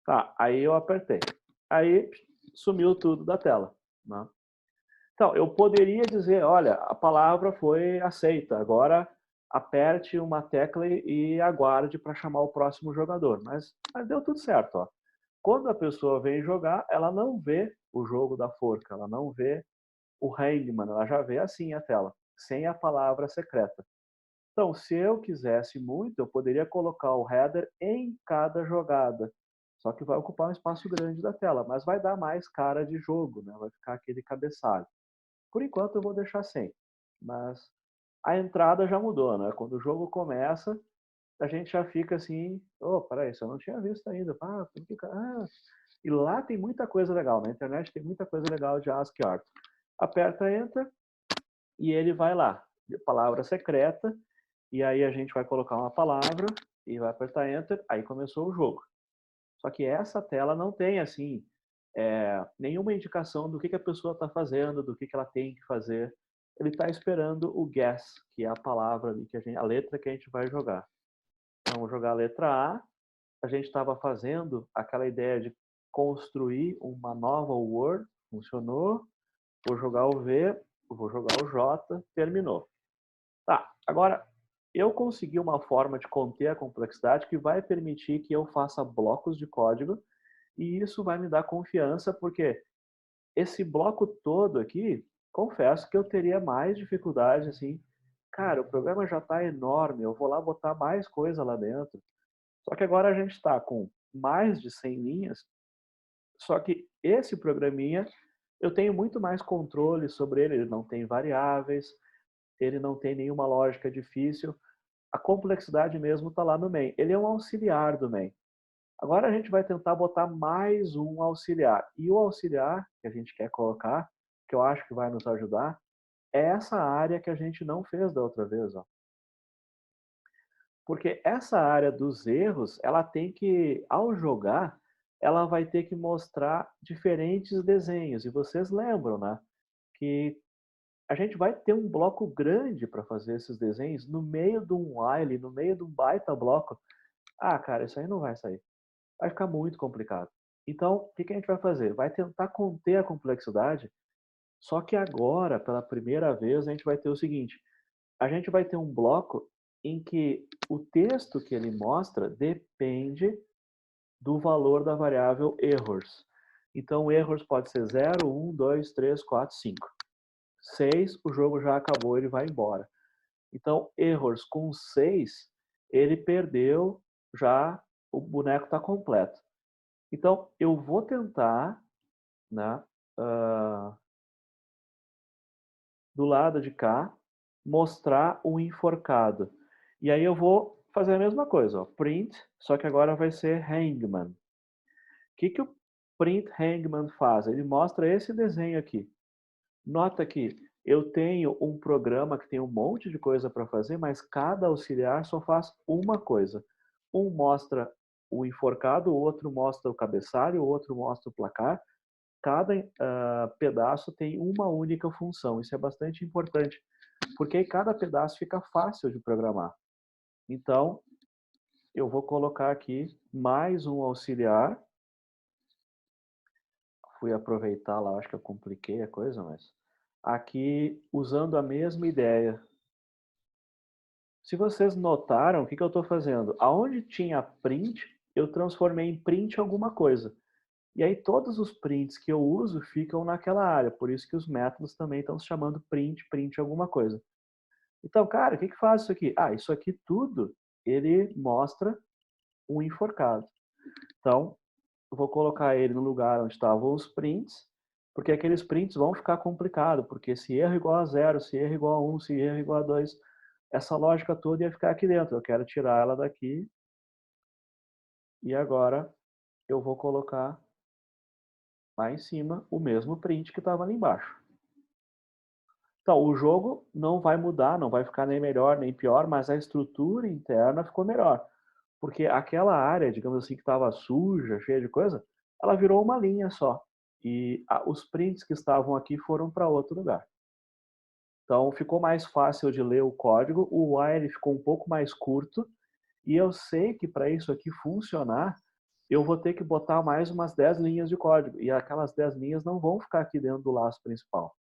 Tá, aí eu apertei. Aí sumiu tudo da tela. Né? Então, eu poderia dizer, olha, a palavra foi aceita, agora aperte uma tecla e aguarde para chamar o próximo jogador. Mas deu tudo certo. Ó. Quando a pessoa vem jogar, ela não vê o jogo da forca, ela não vê o Hangman, ela já vê assim a tela, sem a palavra secreta. Então, se eu quisesse muito, eu poderia colocar o header em cada jogada. Só que vai ocupar um espaço grande da tela, mas vai dar mais cara de jogo, né? Vai ficar aquele cabeçalho. Por enquanto eu vou deixar sem. Mas a entrada já mudou, né? Quando o jogo começa, a gente já fica assim, oh, peraí, isso eu não tinha visto ainda. Tem que... E lá tem muita coisa legal, na internet tem muita coisa legal de ASCII. Aperta Enter e ele vai lá. Palavra secreta, e aí a gente vai colocar uma palavra e vai apertar Enter, aí começou o jogo. Só que essa tela não tem, assim, nenhuma indicação do que a pessoa está fazendo, do que ela tem que fazer. Ele está esperando o guess, que é a palavra ali, a letra que a gente vai jogar. Então, vamos jogar a letra A. A gente estava fazendo aquela ideia de construir uma nova word, funcionou. Vou jogar o V, vou jogar o J, terminou. Tá, agora eu consegui uma forma de conter a complexidade que vai permitir que eu faça blocos de código e isso vai me dar confiança, porque esse bloco todo aqui, confesso que eu teria mais dificuldade, assim, cara, o programa já está enorme, eu vou lá botar mais coisa lá dentro. Só que agora a gente está com mais de 100 linhas, só que esse programinha, eu tenho muito mais controle sobre ele, ele não tem variáveis, ele não tem nenhuma lógica difícil, a complexidade mesmo está lá no main. Ele é um auxiliar do main. Agora a gente vai tentar botar mais um auxiliar. E o auxiliar que a gente quer colocar, que eu acho que vai nos ajudar, é essa área que a gente não fez da outra vez. Ó. Porque essa área dos erros, ela tem que, ao jogar, ela vai ter que mostrar diferentes desenhos. E vocês lembram, né? Que a gente vai ter um bloco grande para fazer esses desenhos no meio de um while, no meio de um baita bloco. Ah, cara, isso aí não vai sair. Vai ficar muito complicado. Então, o que a gente vai fazer? Vai tentar conter a complexidade, só que agora, pela primeira vez, a gente vai ter o seguinte: a gente vai ter um bloco em que o texto que ele mostra depende do valor da variável errors. Então, errors pode ser 0, 1, 2, 3, 4, 5. 6, o jogo já acabou, ele vai embora. Então, errors com 6 ele perdeu já, o boneco está completo. Então, eu vou tentar, né, do lado de cá, mostrar o enforcado. E aí eu vou fazer a mesma coisa, ó, print, só que agora vai ser hangman. O que o print hangman faz? Ele mostra esse desenho aqui. Nota que eu tenho um programa que tem um monte de coisa para fazer, mas cada auxiliar só faz uma coisa. Um mostra o enforcado, o outro mostra o cabeçalho, o outro mostra o placar. Cada pedaço tem uma única função. Isso é bastante importante, porque aí cada pedaço fica fácil de programar. Então, eu vou colocar aqui mais um auxiliar. Fui aproveitar lá, acho que eu compliquei a coisa, mas aqui usando a mesma ideia. Se vocês notaram, o que eu estou fazendo? Aonde tinha print, eu transformei em print alguma coisa. E aí todos os prints que eu uso ficam naquela área. Por isso que os métodos também estão se chamando print, print alguma coisa. Então, cara, o que faz isso aqui? Ah, isso aqui tudo, ele mostra um enforcado. Então, eu vou colocar ele no lugar onde estavam os prints, porque aqueles prints vão ficar complicado, porque se erro igual a 0, se erro igual a 1, se erro igual a 2, essa lógica toda ia ficar aqui dentro. Eu quero tirar ela daqui. E agora eu vou colocar lá em cima o mesmo print que estava ali embaixo. Então, o jogo não vai mudar, não vai ficar nem melhor nem pior, mas a estrutura interna ficou melhor. Porque aquela área, digamos assim, que estava suja, cheia de coisa, ela virou uma linha só. E os prints que estavam aqui foram para outro lugar. Então, ficou mais fácil de ler o código, o while ficou um pouco mais curto, e eu sei que para isso aqui funcionar, eu vou ter que botar mais umas 10 linhas de código. E aquelas 10 linhas não vão ficar aqui dentro do laço principal.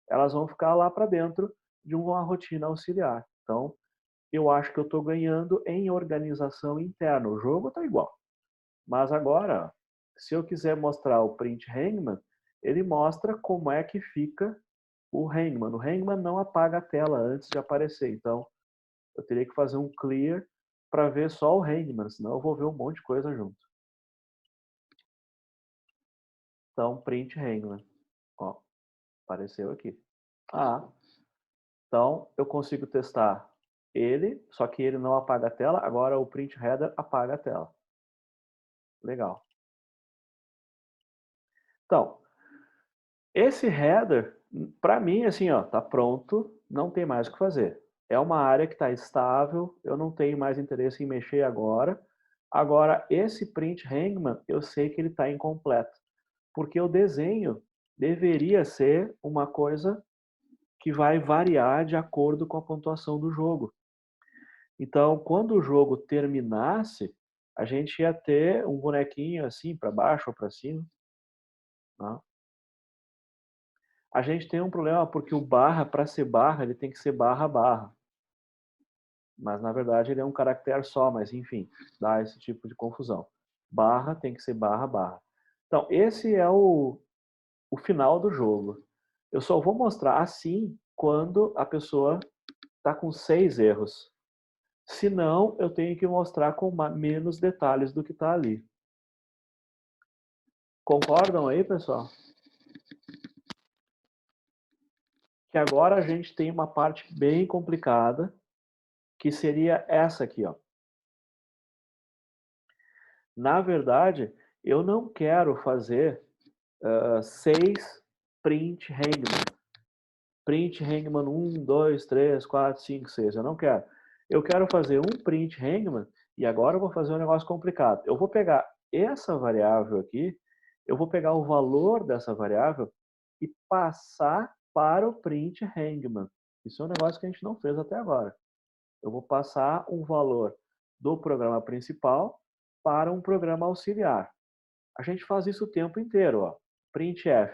Elas vão ficar lá para dentro de uma rotina auxiliar. Então, eu acho que eu estou ganhando em organização interna. O jogo está igual. Mas agora, se eu quiser mostrar o print hangman, ele mostra como é que fica o hangman. O hangman não apaga a tela antes de aparecer. Então, eu teria que fazer um clear para ver só o hangman, senão eu vou ver um monte de coisa junto. Então, print hangman. Ó, apareceu aqui. Então eu consigo testar ele, só que ele não apaga a tela. Agora o print header apaga a tela. Legal. Então, esse header, para mim, assim, ó, tá pronto, não tem mais o que fazer. É uma área que está estável, eu não tenho mais interesse em mexer agora. Agora, esse print hangman, eu sei que ele está incompleto, porque o desenho deveria ser uma coisa que vai variar de acordo com a pontuação do jogo. Então, quando o jogo terminasse, a gente ia ter um bonequinho assim, para baixo ou para cima. Né? A gente tem um problema porque o barra, para ser barra, ele tem que ser barra, barra. Mas, na verdade, ele é um caractere só, mas, enfim, dá esse tipo de confusão. Barra tem que ser barra, barra. Então, esse é o final do jogo. Eu só vou mostrar assim quando a pessoa está com 6 erros. Se não, eu tenho que mostrar com menos detalhes do que está ali. Concordam aí, pessoal? Que agora a gente tem uma parte bem complicada, que seria essa aqui, ó. Na verdade, eu não quero fazer 6 print hangman. Print hangman 1, 2, 3, 4, 5, 6. Eu não quero. Eu quero fazer um print hangman e agora eu vou fazer um negócio complicado. Eu vou pegar essa variável aqui, eu vou pegar o valor dessa variável e passar para o print hangman. Isso é um negócio que a gente não fez até agora. Eu vou passar um valor do programa principal para um programa auxiliar. A gente faz isso o tempo inteiro, ó. Printf.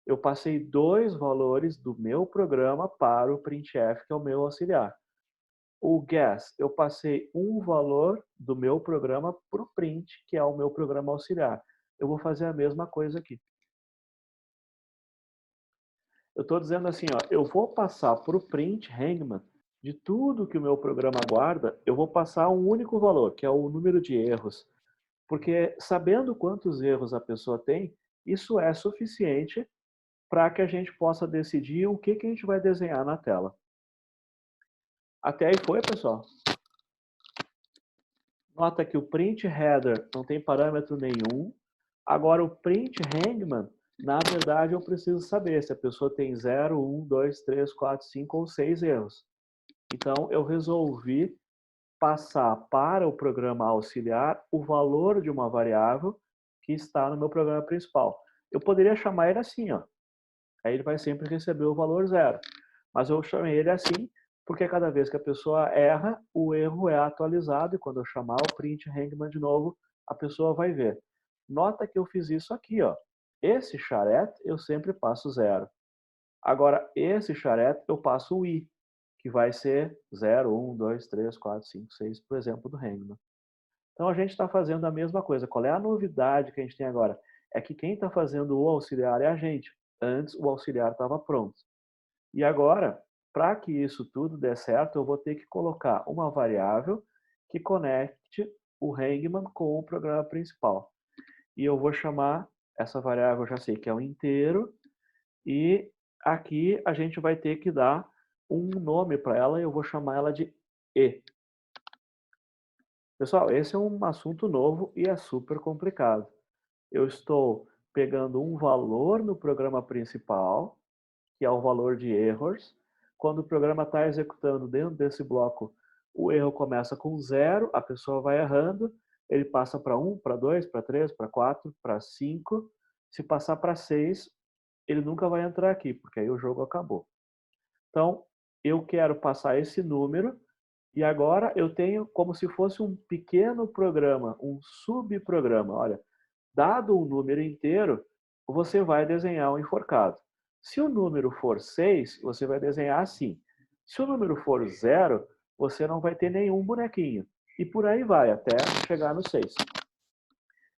Eu passei 2 valores do meu programa para o printf, que é o meu auxiliar. O guess, eu passei um valor do meu programa para o print, que é o meu programa auxiliar. Eu vou fazer a mesma coisa aqui. Eu estou dizendo assim, ó, eu vou passar para o print hangman de tudo que o meu programa guarda, eu vou passar um único valor, que é o número de erros. Porque sabendo quantos erros a pessoa tem, isso é suficiente para que a gente possa decidir o que a gente vai desenhar na tela. Até aí foi, pessoal? Nota que o print header não tem parâmetro nenhum. Agora, o print hangman, na verdade, eu preciso saber se a pessoa tem 0, 1, 2, 3, 4, 5 ou 6 erros. Então, eu resolvi passar para o programa auxiliar o valor de uma variável que está no meu programa principal. Eu poderia chamar ele assim, ó. Aí ele vai sempre receber o valor 0. Mas eu chamei ele assim porque cada vez que a pessoa erra, o erro é atualizado e quando eu chamar o print hangman de novo, a pessoa vai ver. Nota que eu fiz isso aqui, ó. Esse charete eu sempre passo 0. Agora, esse charete eu passo o i, que vai ser 0, 1, 2, 3, 4, 5, 6, por exemplo, do hangman. Então a gente está fazendo a mesma coisa. Qual é a novidade que a gente tem agora? É que quem está fazendo o auxiliar é a gente. Antes o auxiliar estava pronto. E agora, para que isso tudo dê certo, eu vou ter que colocar uma variável que conecte o hangman com o programa principal. E eu vou chamar essa variável, eu já sei que é um inteiro, e aqui a gente vai ter que dar um nome para ela e eu vou chamar ela de e. Pessoal, esse é um assunto novo e é super complicado. Eu estou pegando um valor no programa principal, que é o valor de erros. Quando o programa está executando dentro desse bloco, o erro começa com 0, a pessoa vai errando, ele passa para 1, para 2, para 3, para 4, para 5. Se passar para 6, ele nunca vai entrar aqui, porque aí o jogo acabou. Então, eu quero passar esse número e agora eu tenho como se fosse um pequeno programa, um subprograma. Olha, dado um número inteiro, você vai desenhar um enforcado. Se o número for 6, você vai desenhar assim. Se o número for 0, você não vai ter nenhum bonequinho. E por aí vai, até chegar no 6.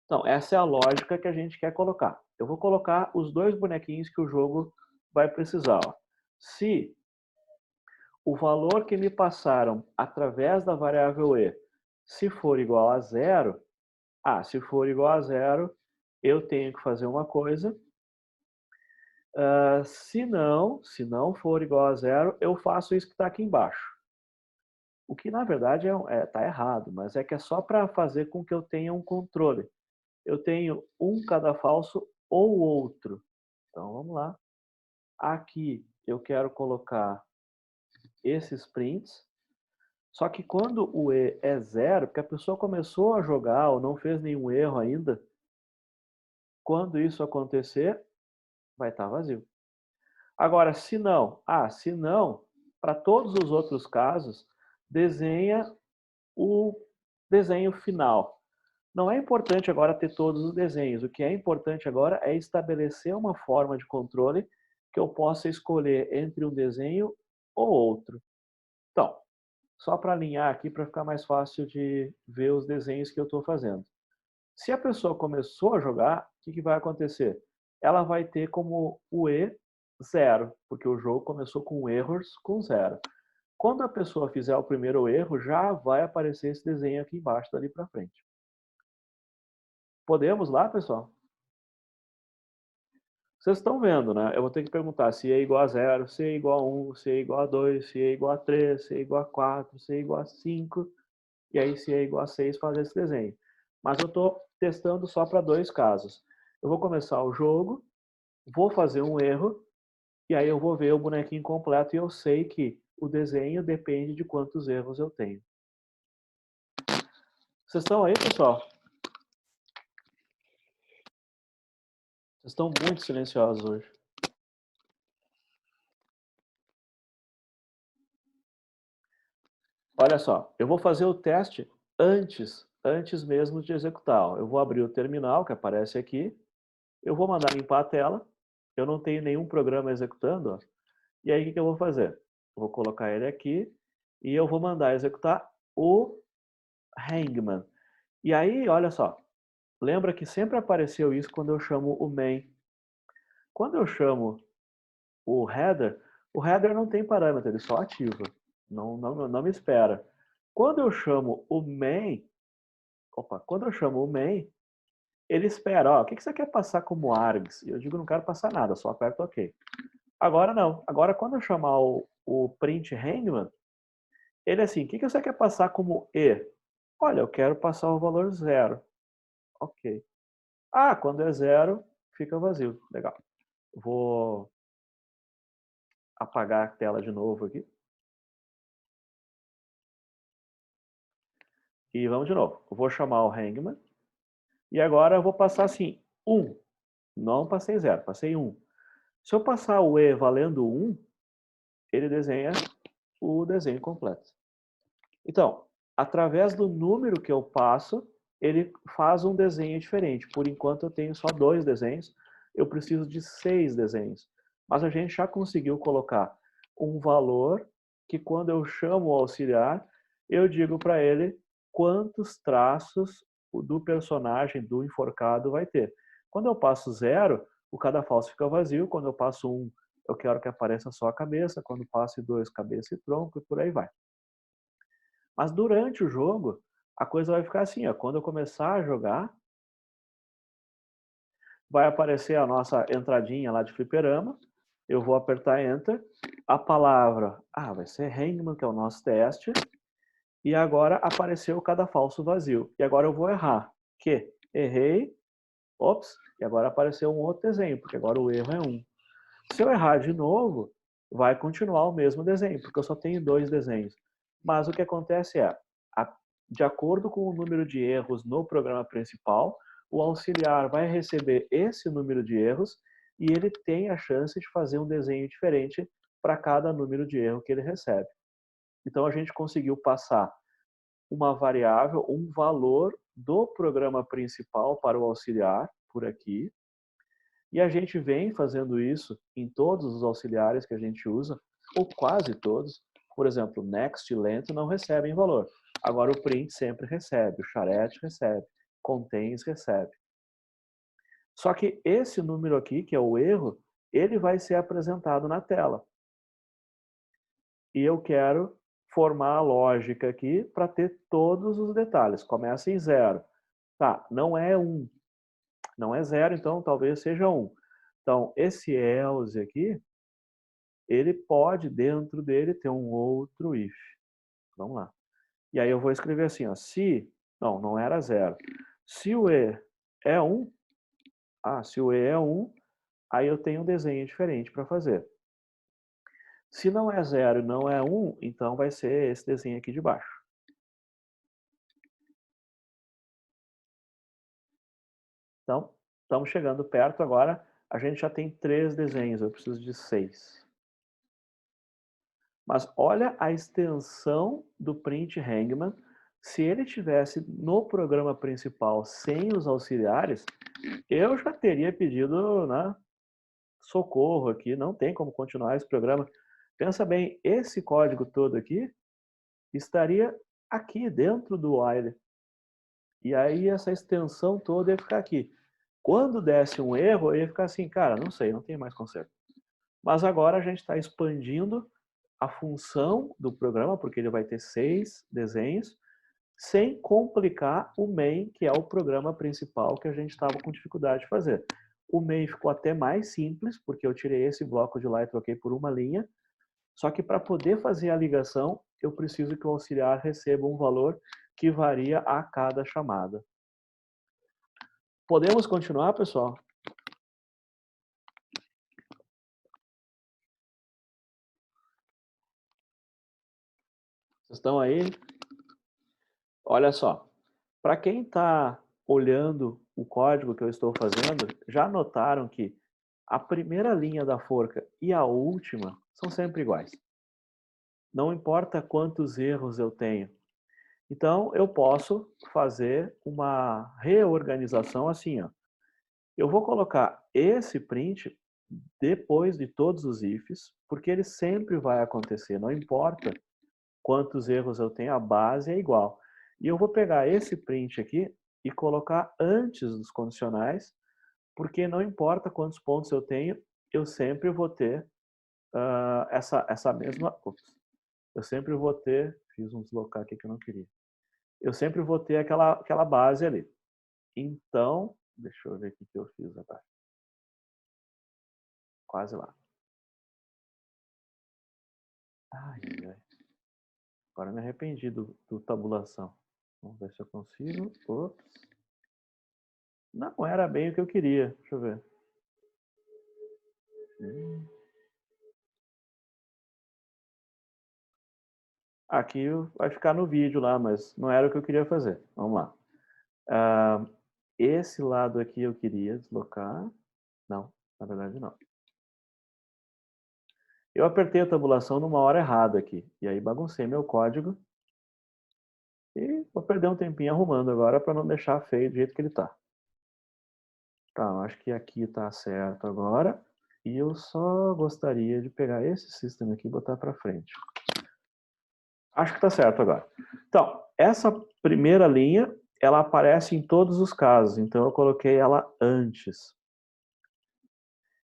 Então, essa é a lógica que a gente quer colocar. Eu vou colocar os dois bonequinhos que o jogo vai precisar. Ó. Se o valor que me passaram através da variável e, se for igual a 0, se for igual a 0, eu tenho que fazer uma coisa. Se não for igual a 0, eu faço isso que está aqui embaixo. O que, na verdade, está errado, mas é que é só para fazer com que eu tenha um controle. Eu tenho um cadafalso ou outro. Então, vamos lá. Aqui, eu quero colocar esses prints. Só que quando o E é 0, porque a pessoa começou a jogar ou não fez nenhum erro ainda, quando isso acontecer, vai estar vazio. Agora, se não, para todos os outros casos, desenha o desenho final. Não é importante agora ter todos os desenhos. O que é importante agora é estabelecer uma forma de controle que eu possa escolher entre um desenho ou outro. Então, só para alinhar aqui, para ficar mais fácil de ver os desenhos que eu estou fazendo. Se a pessoa começou a jogar, o que vai acontecer? Ela vai ter como o E 0, porque o jogo começou com erros com 0. Quando a pessoa fizer o primeiro erro, já vai aparecer esse desenho aqui embaixo, dali para frente. Podemos lá, pessoal? Vocês estão vendo, né? Eu vou ter que perguntar se é igual a 0, se é igual a 1, se é igual a 2, se é igual a 3, se é igual a 4, se é igual a 5. E aí, se é igual a 6, fazer esse desenho. Mas eu estou testando só para dois casos. Eu vou começar o jogo, vou fazer um erro, e aí eu vou ver o bonequinho completo e eu sei que o desenho depende de quantos erros eu tenho. Vocês estão aí, pessoal? Vocês estão muito silenciosos hoje. Olha só, eu vou fazer o teste antes mesmo de executar. Eu vou abrir o terminal que aparece aqui, eu vou mandar limpar a tela, eu não tenho nenhum programa executando, ó. E aí o que eu vou fazer? Eu vou colocar ele aqui e eu vou mandar executar o hangman. E aí, olha só, lembra que sempre apareceu isso quando eu chamo o main. Quando eu chamo o header não tem parâmetro, ele só ativa. Não me espera. Quando eu chamo o main, quando eu chamo o main, ele espera, ó, o que você quer passar como args? E eu digo, não quero passar nada, só aperto OK. Agora não. Agora, quando eu chamar o print hangman, ele é assim, o que você quer passar como e? Olha, eu quero passar o valor 0. OK. Ah, quando é 0, fica vazio. Legal. Vou apagar a tela de novo aqui. E vamos de novo. Eu vou chamar o hangman. E agora eu vou passar assim, 1. Não passei 0, passei 1. Se eu passar o E valendo 1, ele desenha o desenho completo. Então, através do número que eu passo, ele faz um desenho diferente. Por enquanto eu tenho só 2 desenhos, eu preciso de 6 desenhos. Mas a gente já conseguiu colocar um valor que quando eu chamo o auxiliar, eu digo para ele quantos traços do personagem do enforcado vai ter. Quando eu passo 0, o cadafalso fica vazio. Quando eu passo 1, eu quero que apareça só a cabeça. Quando passo 2, cabeça e tronco, e por aí vai. Mas durante o jogo, a coisa vai ficar assim, ó, quando eu começar a jogar, vai aparecer a nossa entradinha lá de fliperama, eu vou apertar Enter, a palavra, vai ser Hangman, que é o nosso teste, e agora apareceu o cadafalso vazio. E agora eu vou errar, errei, ops, e agora apareceu um outro desenho, porque agora o erro é 1. Se eu errar de novo, vai continuar o mesmo desenho, porque eu só tenho 2 desenhos. Mas o que acontece é, de acordo com o número de erros no programa principal, o auxiliar vai receber esse número de erros e ele tem a chance de fazer um desenho diferente para cada número de erro que ele recebe. Então a gente conseguiu passar uma variável, um valor do programa principal para o auxiliar, por aqui, e a gente vem fazendo isso em todos os auxiliares que a gente usa, ou quase todos. Por exemplo, next e lento não recebem valor. Agora o print sempre recebe, o charete recebe, contains recebe. Só que esse número aqui, que é o erro, ele vai ser apresentado na tela. E eu quero formar a lógica aqui para ter todos os detalhes. Começa em 0. Tá, não é 1. Não é 0, então talvez seja 1. Então, esse else aqui, ele pode, dentro dele, ter um outro if. Vamos lá. E aí eu vou escrever assim, ó, se... Não era 0. Se o e é 1, se o e é 1, aí eu tenho um desenho diferente para fazer. Se não é 0 e não é 1, então vai ser esse desenho aqui de baixo. Então, estamos chegando perto agora. A gente já tem 3 desenhos, eu preciso de 6. Mas olha a extensão do print hangman. Se ele tivesse no programa principal sem os auxiliares, eu já teria pedido, né, socorro aqui, não tem como continuar esse programa. Pensa bem, esse código todo aqui estaria aqui dentro do while. E aí essa extensão toda ia ficar aqui. Quando desse um erro, eu ia ficar assim, cara, não sei, não tem mais conserto. Mas agora a gente está expandindo a função do programa, porque ele vai ter 6 desenhos, sem complicar o main, que é o programa principal que a gente estava com dificuldade de fazer. O main ficou até mais simples, porque eu tirei esse bloco de lá e troquei por uma linha, só que para poder fazer a ligação, eu preciso que o auxiliar receba um valor que varia a cada chamada. Podemos continuar, pessoal? Vocês estão aí? Olha só, para quem está olhando o código que eu estou fazendo, já notaram que a primeira linha da forca e a última são sempre iguais. Não importa quantos erros eu tenho. Então, eu posso fazer uma reorganização assim, ó. Eu vou colocar esse print depois de todos os ifs, porque ele sempre vai acontecer, não importa quantos erros eu tenho, a base é igual. E eu vou pegar esse print aqui e colocar antes dos condicionais, porque não importa quantos pontos eu tenho, eu sempre vou ter essa mesma... eu sempre vou ter, fiz um deslocar aqui que eu não queria, eu sempre vou ter aquela base ali. Então, deixa eu ver o que eu fiz agora. Quase lá. Ai, ai. Agora me arrependi do tabulação. Vamos ver se eu consigo. Ops. Não era bem o que eu queria. Deixa eu ver. Aqui vai ficar no vídeo lá, mas não era o que eu queria fazer. Vamos lá. Esse lado aqui eu queria deslocar. Não, na verdade não. Eu apertei a tabulação numa hora errada aqui. E aí baguncei meu código. E vou perder um tempinho arrumando agora para não deixar feio do jeito que ele está. Tá, acho que aqui está certo agora. E eu só gostaria de pegar esse sistema aqui e botar para frente. Acho que está certo agora. Então, essa primeira linha, ela aparece em todos os casos. Então, eu coloquei ela antes.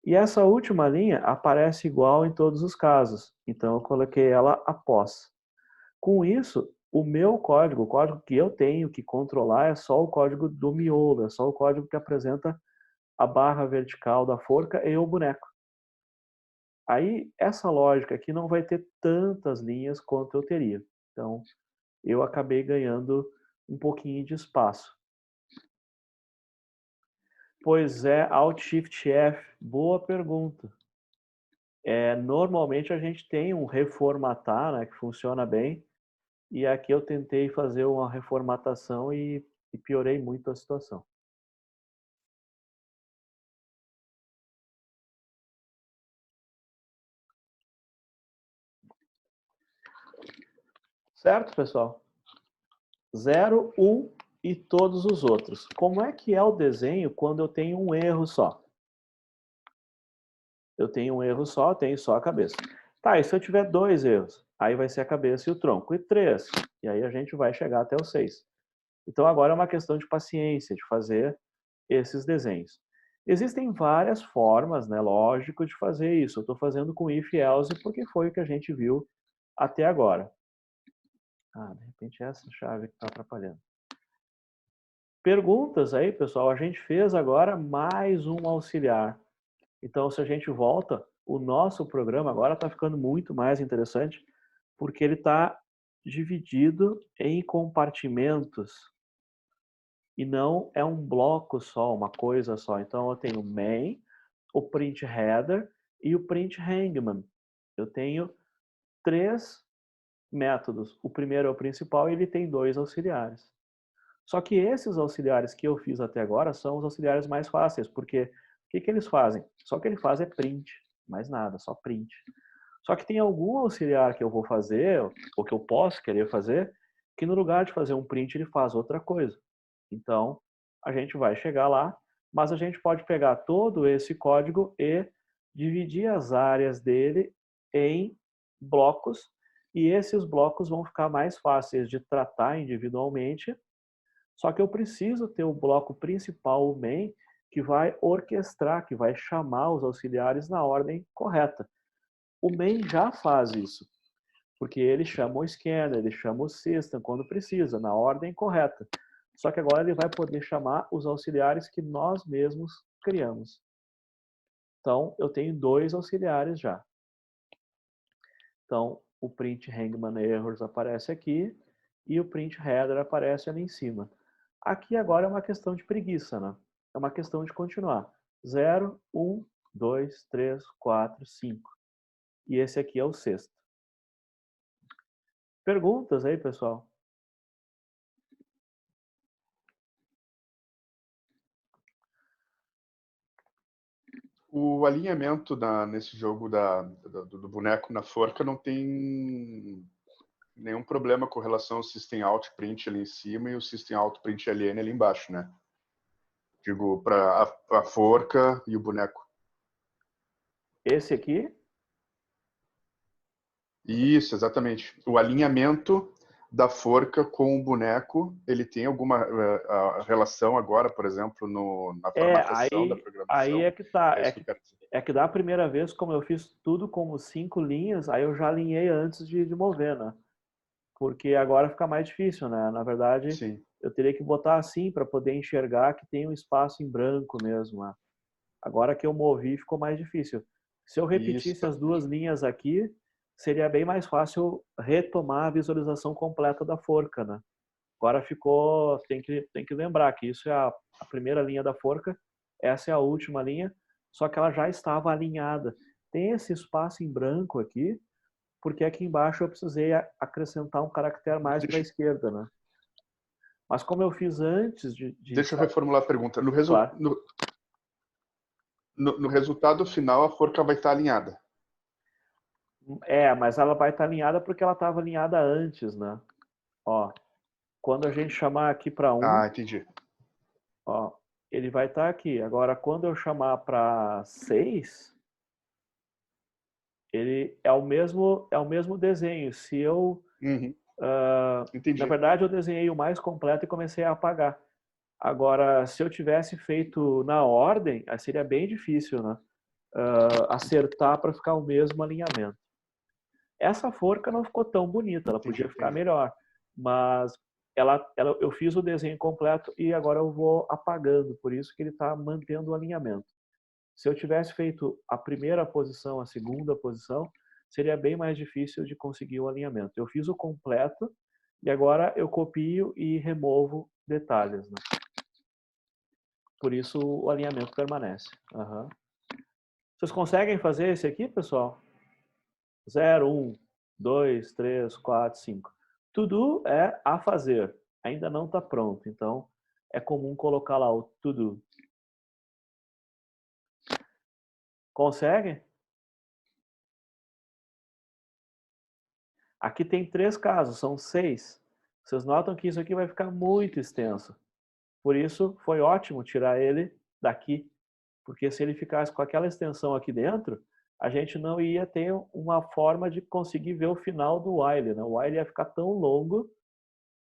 E essa última linha aparece igual em todos os casos. Então, eu coloquei ela após. Com isso, o meu código, o código que eu tenho que controlar é só o código do miolo, é só o código que apresenta a barra vertical da forca e o boneco. Aí, essa lógica aqui não vai ter tantas linhas quanto eu teria. Então, eu acabei ganhando um pouquinho de espaço. Pois é, Alt Shift F, boa pergunta. Normalmente a gente tem um reformatar, né, que funciona bem, e aqui eu tentei fazer uma reformatação e piorei muito a situação. Certo, pessoal? 0, 1 e todos os outros. Como é que é o desenho quando eu tenho um erro só? Eu tenho um erro só, tenho só a cabeça. Tá, e se eu tiver 2 erros? Aí vai ser a cabeça e o tronco. E 3. E aí a gente vai chegar até o 6. Então agora é uma questão de paciência, de fazer esses desenhos. Existem várias formas, né, lógico, de fazer isso. Eu estou fazendo com if e else porque foi o que a gente viu até agora. De repente é essa chave que está atrapalhando. Perguntas aí, pessoal. A gente fez agora mais um auxiliar. Então, se a gente volta, o nosso programa agora está ficando muito mais interessante, porque ele está dividido em compartimentos e não é um bloco só, uma coisa só. Então, eu tenho main, o print header e o print hangman. Eu tenho 3 métodos. O primeiro é o principal e ele tem 2 auxiliares. Só que esses auxiliares que eu fiz até agora são os auxiliares mais fáceis, porque o que eles fazem? Só o que ele faz é print, mais nada, só print. Só que tem algum auxiliar que eu vou fazer, ou que eu posso querer fazer, que no lugar de fazer um print ele faz outra coisa. Então, a gente vai chegar lá, mas a gente pode pegar todo esse código e dividir as áreas dele em blocos, e esses blocos vão ficar mais fáceis de tratar individualmente. Só que eu preciso ter o bloco principal, o main, que vai orquestrar, que vai chamar os auxiliares na ordem correta. O main já faz isso, porque ele chama o scanner, ele chama o system quando precisa, na ordem correta. Só que agora ele vai poder chamar os auxiliares que nós mesmos criamos. Então, eu tenho 2 auxiliares já. Então, o print hangman errors aparece aqui e o print header aparece ali em cima. Aqui agora é uma questão de preguiça, né? É uma questão de continuar. 0, 1, 2, 3, 4, 5. E esse aqui é o sexto. Perguntas aí, pessoal? O alinhamento nesse jogo do boneco na forca não tem nenhum problema com relação ao System Out Print ali em cima e o System Out Print LN ali embaixo, né? Digo, para a forca e o boneco. Esse aqui? Isso, exatamente. O alinhamento da forca com o boneco, ele tem alguma relação agora, por exemplo, na formatação da Aí programação? é que tá. É isso que eu quero dizer. É que da primeira vez, como eu fiz tudo como 5 linhas, aí eu já alinhei antes de mover, né? Porque agora fica mais difícil, né? Na verdade, Sim. eu teria que botar assim para poder enxergar que tem um espaço em branco mesmo, né? Agora que eu movi, ficou mais difícil. Se eu Isso. repetisse as duas linhas aqui, seria bem mais fácil retomar a visualização completa da forca, né? Agora ficou, tem que lembrar que isso é a primeira linha da forca, essa é a última linha, só que ela já estava alinhada. Tem esse espaço em branco aqui, porque aqui embaixo eu precisei acrescentar um caractere mais para a esquerda, né? Mas como eu fiz antes Deixa eu reformular a pergunta. Claro. No resultado final, a forca vai estar alinhada. Mas ela vai estar alinhada porque ela estava alinhada antes, né? Ó, quando a gente chamar aqui para 1, Ah, entendi. ó, ele vai estar aqui. Agora, quando eu chamar para 6, ele é o mesmo desenho. Se eu, Uhum. na Entendi. verdade, eu desenhei o mais completo e comecei a apagar. Agora, se eu tivesse feito na ordem, aí seria bem difícil, né? Acertar para ficar o mesmo alinhamento. Essa forca não ficou tão bonita, ela podia ficar melhor, mas eu fiz o desenho completo e agora eu vou apagando, por isso que ele está mantendo o alinhamento. Se eu tivesse feito a primeira posição, a segunda posição, seria bem mais difícil de conseguir o alinhamento. Eu fiz o completo e agora eu copio e removo detalhes, né? Por isso o alinhamento permanece. Uhum. Vocês conseguem fazer esse aqui, pessoal? 0, 1, 2, 3, 4, 5. To-do é a fazer. Ainda não está pronto. Então, é comum colocar lá o to-do. Conseguem? Aqui tem 3 casos, são 6. Vocês notam que isso aqui vai ficar muito extenso. Por isso, foi ótimo tirar ele daqui. Porque se ele ficasse com aquela extensão aqui dentro, a gente não ia ter uma forma de conseguir ver o final do while, né? O while ia ficar tão longo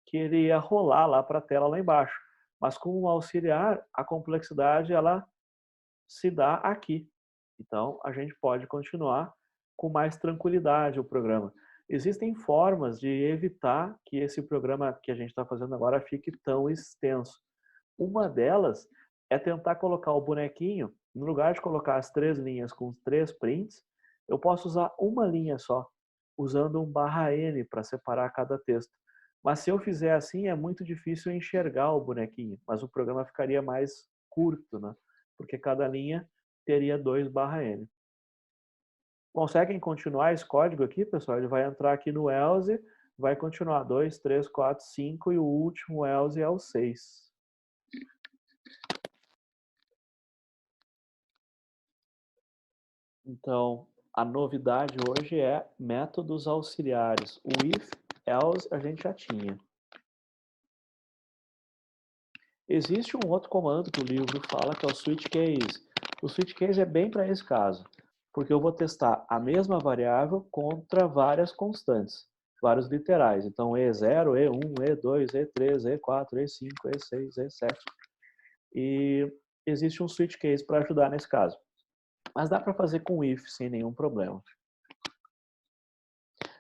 que ele ia rolar lá para a tela lá embaixo. Mas com o auxiliar, a complexidade ela se dá aqui. Então, a gente pode continuar com mais tranquilidade o programa. Existem formas de evitar que esse programa que a gente está fazendo agora fique tão extenso. Uma delas é tentar colocar o bonequinho, no lugar de colocar as 3 linhas com 3 prints, eu posso usar uma linha só, usando um /N para separar cada texto. Mas se eu fizer assim, é muito difícil enxergar o bonequinho, mas o programa ficaria mais curto, né? Porque cada linha teria 2/N. Conseguem continuar esse código aqui, pessoal? Ele vai entrar aqui no else, vai continuar 2, 3, 4, 5 e o último else é o 6. Então, a novidade hoje é métodos auxiliares. O if, else a gente já tinha. Existe um outro comando que o livro fala que é o switch case. O switch case é bem para esse caso, porque eu vou testar a mesma variável contra várias constantes, vários literais. Então, E0, E1, E2, E3, E4, E5, E6, E7. E existe um switch case para ajudar nesse caso. Mas dá para fazer com if sem nenhum problema.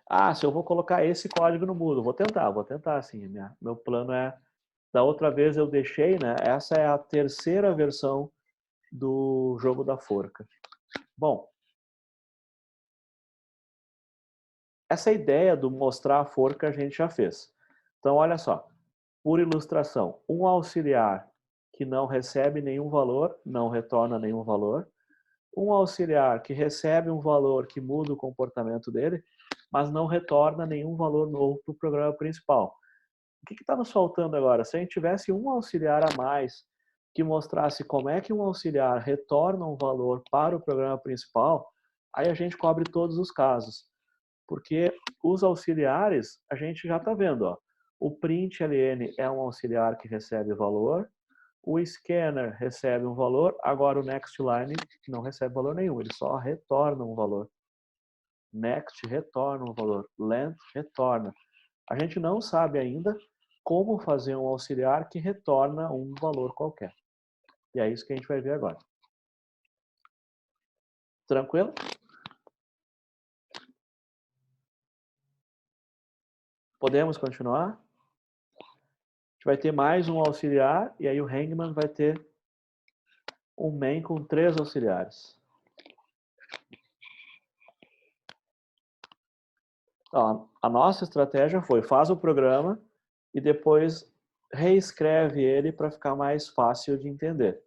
Ah, se eu vou colocar esse código no Moodle, vou tentar sim. Meu plano é, da outra vez eu deixei, né? Essa é a terceira versão do jogo da forca. Bom, essa ideia do mostrar a forca a gente já fez. Então, olha só, por ilustração, um auxiliar que não recebe nenhum valor, não retorna nenhum valor. Um auxiliar que recebe um valor que muda o comportamento dele, mas não retorna nenhum valor novo para o programa principal. O que está nos faltando agora? Se a gente tivesse um auxiliar a mais que mostrasse como é que um auxiliar retorna um valor para o programa principal, aí a gente cobre todos os casos. Porque os auxiliares, a gente já está vendo. Ó, o println é um auxiliar que recebe valor, o scanner recebe um valor, agora o nextLine não recebe valor nenhum, ele só retorna um valor. Next retorna um valor, length retorna. A gente não sabe ainda como fazer um auxiliar que retorna um valor qualquer. E é isso que a gente vai ver agora. Tranquilo? Podemos continuar? A gente vai ter mais um auxiliar, e aí o Hangman vai ter um main com 3 auxiliares. Então, a nossa estratégia foi, faz o programa e depois reescreve ele para ficar mais fácil de entender.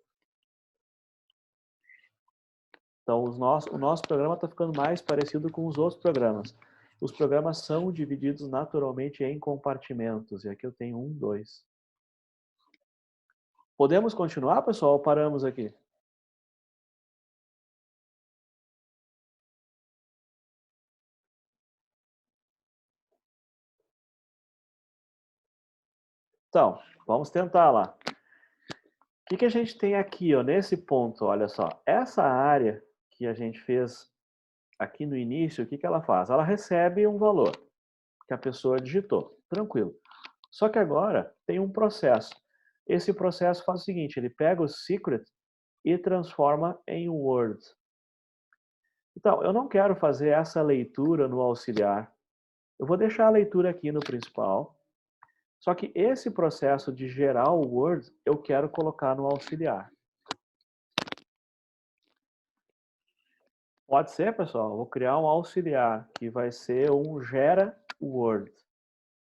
Então, o nosso programa está ficando mais parecido com os outros programas. Os programas são divididos naturalmente em compartimentos. E aqui eu tenho 1, 2. Podemos continuar, pessoal? Ou paramos aqui? Então, vamos tentar lá. O que a gente tem aqui, ó, nesse ponto? Olha só. Essa área que a gente fez aqui no início, o que ela faz? Ela recebe um valor que a pessoa digitou. Tranquilo. Só que agora tem um processo. Esse processo faz o seguinte, ele pega o secret e transforma em Word. Então, eu não quero fazer essa leitura no auxiliar. Eu vou deixar a leitura aqui no principal. Só que esse processo de gerar o Word, eu quero colocar no auxiliar. Pode ser, pessoal? Vou criar um auxiliar que vai ser um gera Word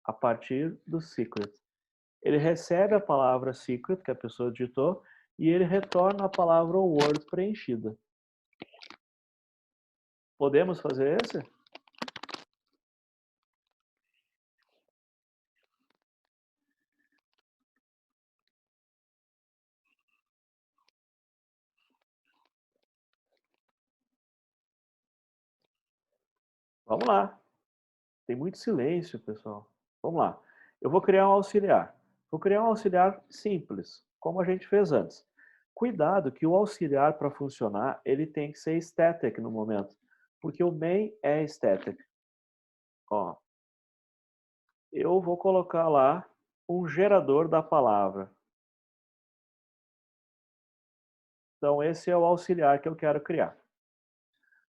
a partir do secret. Ele recebe a palavra secret que a pessoa digitou e ele retorna a palavra Word preenchida. Podemos fazer esse? Vamos lá. Tem muito silêncio, pessoal. Vamos lá. Eu vou criar um auxiliar. Vou criar um auxiliar simples, como a gente fez antes. Cuidado que o auxiliar, para funcionar, ele tem que ser static no momento, porque o main é static. Ó, eu vou colocar lá um gerador da palavra. Então, esse é o auxiliar que eu quero criar.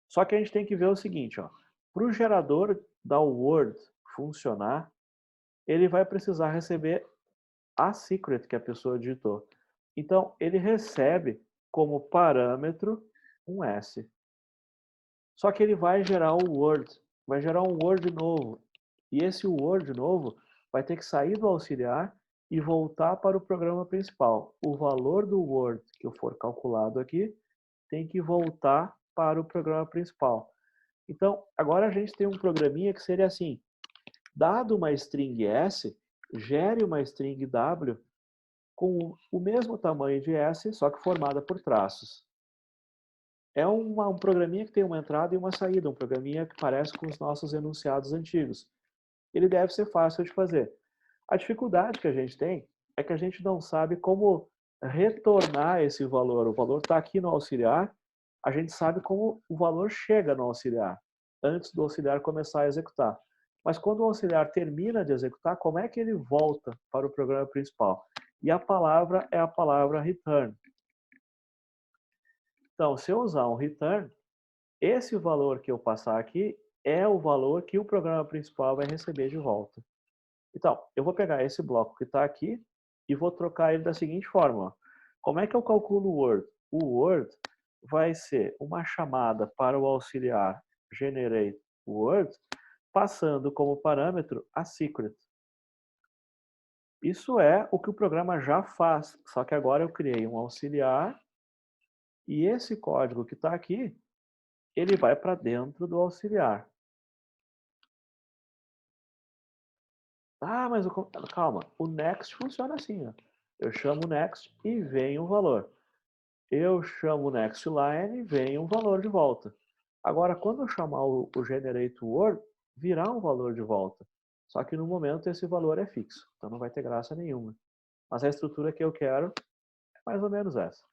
Só que a gente tem que ver o seguinte, ó. Para o gerador da Word funcionar, ele vai precisar receber a secret que a pessoa digitou. Então, ele recebe como parâmetro um S. Só que ele vai gerar um Word, vai gerar um Word novo. E esse Word novo vai ter que sair do auxiliar e voltar para o programa principal. O valor do Word que eu for calculado aqui tem que voltar para o programa principal. Então, agora a gente tem um programinha que seria assim: dado uma string S, gere uma string W com o mesmo tamanho de S, só que formada por traços. É um programinha que tem uma entrada e uma saída, um programinha que parece com os nossos enunciados antigos. Ele deve ser fácil de fazer. A dificuldade que a gente tem é que a gente não sabe como retornar esse valor. O valor está aqui no auxiliar, a gente sabe como o valor chega no auxiliar, antes do auxiliar começar a executar. Mas quando o auxiliar termina de executar, como é que ele volta para o programa principal? E a palavra é a palavra return. Então, se eu usar um return, esse valor que eu passar aqui é o valor que o programa principal vai receber de volta. Então, eu vou pegar esse bloco que está aqui e vou trocar ele da seguinte forma. Como é que eu calculo o Word? O Word vai ser uma chamada para o auxiliar generate Word, passando como parâmetro a secret. Isso é o que o programa já faz, só que agora eu criei um auxiliar e esse código que está aqui, ele vai para dentro do auxiliar. Ah, mas calma, o next funciona assim, ó. Eu chamo next e vem um valor. Eu chamo next line e vem um valor de volta. Agora, quando eu chamar o generate word, virá um valor de volta. Só que no momento esse valor é fixo, então não vai ter graça nenhuma. Mas a estrutura que eu quero é mais ou menos essa.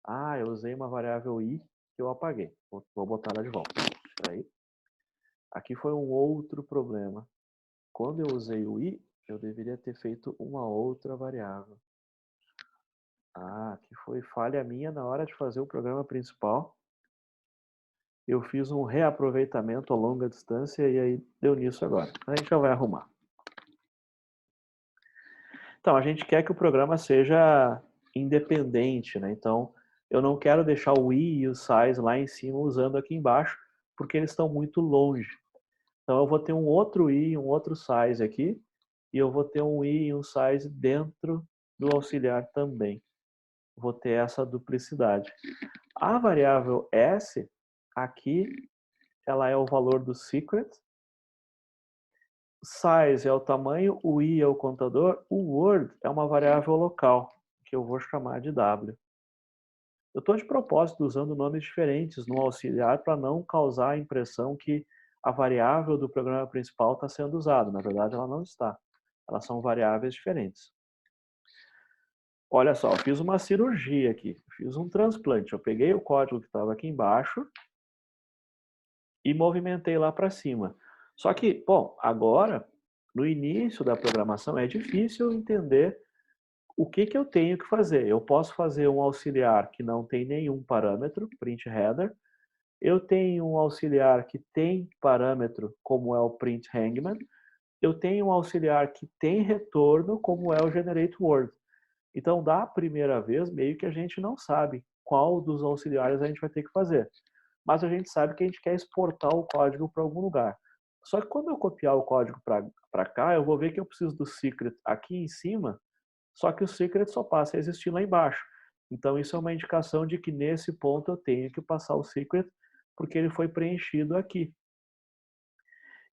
Ah, eu usei uma variável i que eu apaguei. Vou botar ela de volta. Espera aí. Aqui foi um outro problema. quando eu usei o i, eu deveria ter feito uma outra variável. Ah, que foi falha minha na hora de fazer o programa principal. Eu fiz um reaproveitamento a longa distância e aí deu nisso agora. A gente já vai arrumar. Então, a gente quer que o programa seja independente, né? Então, eu não quero deixar o i e o size lá em cima usando aqui embaixo, porque eles estão muito longe. Então, eu vou ter um outro i e um outro size aqui, e eu vou ter um i e um size dentro do auxiliar também. Vou ter essa duplicidade. A variável s, aqui, ela é o valor do secret. Size é o tamanho, o i é o contador, o word é uma variável local, que eu vou chamar de w. Eu estou de propósito usando nomes diferentes no auxiliar para não causar a impressão que a variável do programa principal está sendo usada. Na verdade, ela não está. Elas são variáveis diferentes. Olha só, eu fiz uma cirurgia aqui. Fiz um transplante. Eu peguei o código que estava aqui embaixo e movimentei lá para cima. Só que, bom, agora, no início da programação, é difícil entender o que eu tenho que fazer. Eu posso fazer um auxiliar que não tem nenhum parâmetro, print header. Eu tenho um auxiliar que tem parâmetro, como é o print hangman. Eu tenho um auxiliar que tem retorno, como é o generate word. Então, da primeira vez, meio que a gente não sabe qual dos auxiliares a gente vai ter que fazer. Mas a gente sabe que a gente quer exportar o código para algum lugar. Só que quando eu copiar o código para cá, eu vou ver que eu preciso do secret aqui em cima, só que o secret só passa a existir lá embaixo. Então isso é uma indicação de que nesse ponto eu tenho que passar o secret, porque ele foi preenchido aqui.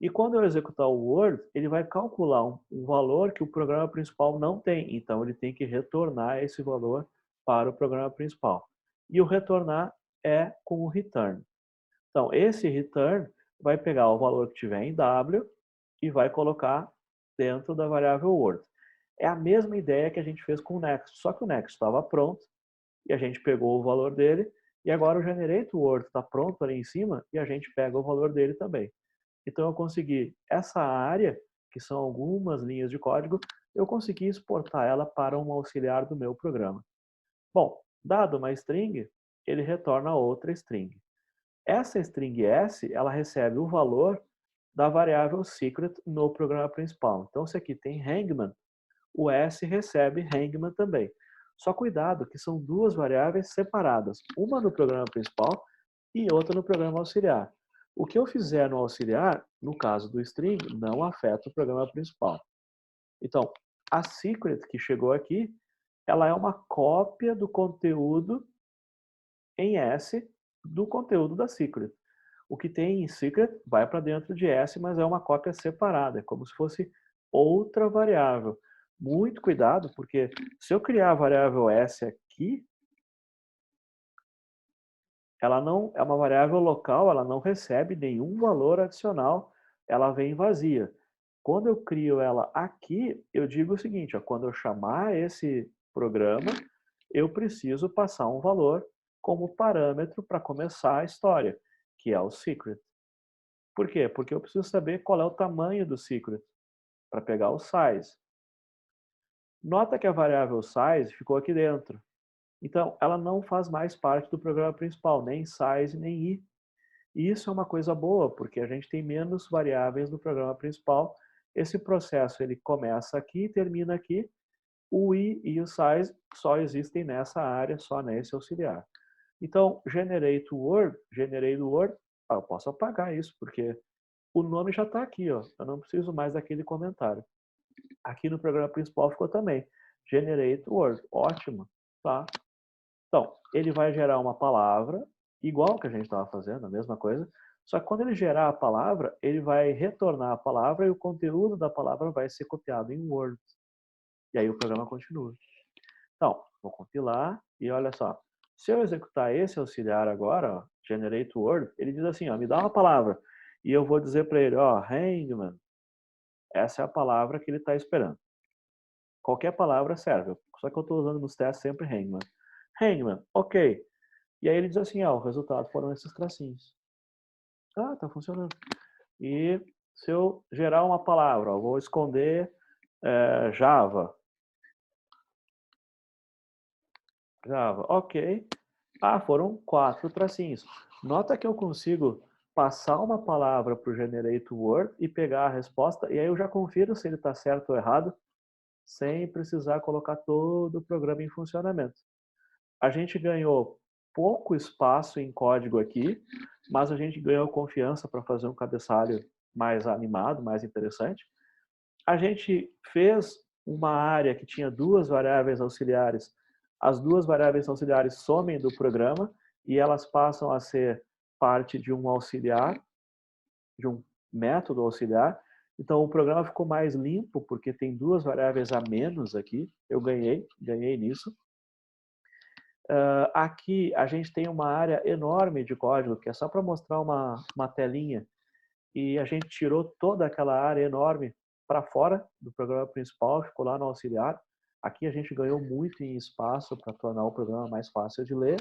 E quando eu executar o Word, ele vai calcular um valor que o programa principal não tem. Então ele tem que retornar esse valor para o programa principal. E o retornar é com o return. Então esse return vai pegar o valor que tiver em W e vai colocar dentro da variável Word. É a mesma ideia que a gente fez com o Next, só que o Next estava pronto e a gente pegou o valor dele e agora o Generate Word está pronto ali em cima e a gente pega o valor dele também. Então eu consegui essa área, que são algumas linhas de código, eu consegui exportar ela para um auxiliar do meu programa. Bom, dado uma string, ele retorna outra string. Essa string S, ela recebe o valor da variável secret no programa principal. Então se aqui tem hangman, o S recebe hangman também. Só cuidado que são duas variáveis separadas, uma no programa principal e outra no programa auxiliar. O que eu fizer no auxiliar, no caso do string, não afeta o programa principal. Então, a secret que chegou aqui, ela é uma cópia do conteúdo em S do conteúdo da secret. O que tem em secret vai para dentro de S, mas é uma cópia separada, é como se fosse outra variável. Muito cuidado, porque se eu criar a variável S aqui, ela não é uma variável local, ela não recebe nenhum valor adicional, ela vem vazia. Quando eu crio ela aqui, eu digo o seguinte, ó, quando eu chamar esse programa, eu preciso passar um valor como parâmetro para começar a história, que é o secret. Por quê? Porque eu preciso saber qual é o tamanho do secret para pegar o size. Nota que a variável size ficou aqui dentro. Então, ela não faz mais parte do programa principal, nem size, nem i. E isso é uma coisa boa, porque a gente tem menos variáveis no programa principal. Esse processo ele começa aqui e termina aqui. O i e o size só existem nessa área, só nesse auxiliar. Então, generate word, eu posso apagar isso, porque o nome já está aqui, ó. Eu não preciso mais daquele comentário. Aqui no programa principal ficou também. Generate word. Ótimo. Tá? Então, ele vai gerar uma palavra, igual que a gente estava fazendo, a mesma coisa. Só que quando ele gerar a palavra, ele vai retornar a palavra e o conteúdo da palavra vai ser copiado em Word. E aí o programa continua. Então, vou compilar e olha só. Se eu executar esse auxiliar agora, ó, generate word, ele diz assim, ó, me dá uma palavra. E eu vou dizer para ele, ó, hangman. Essa é a palavra que ele está esperando. Qualquer palavra serve. Só que eu estou usando nos testes sempre hangman. Hangman, ok. E aí ele diz assim, ó, o resultado foram esses tracinhos. Ah, tá funcionando. E Se eu gerar uma palavra, ó, vou esconder Java. Java, ok. Ah, foram 4 tracinhos. Nota que eu consigo passar uma palavra para o Generate Word e pegar a resposta, e aí eu já confiro se ele está certo ou errado, sem precisar colocar todo o programa em funcionamento. A gente ganhou pouco espaço em código aqui, mas a gente ganhou confiança para fazer um cabeçalho mais animado, mais interessante. A gente fez uma área que tinha 2 variáveis auxiliares. As 2 variáveis auxiliares somem do programa e elas passam a ser parte de um auxiliar, de um método auxiliar. Então o programa ficou mais limpo porque tem 2 variáveis a menos aqui. Eu ganhei nisso. Aqui a gente tem uma área enorme de código que é só para mostrar uma telinha e a gente tirou toda aquela área enorme para fora do programa principal, ficou lá no auxiliar. Aqui a gente ganhou muito em espaço para tornar o programa mais fácil de ler.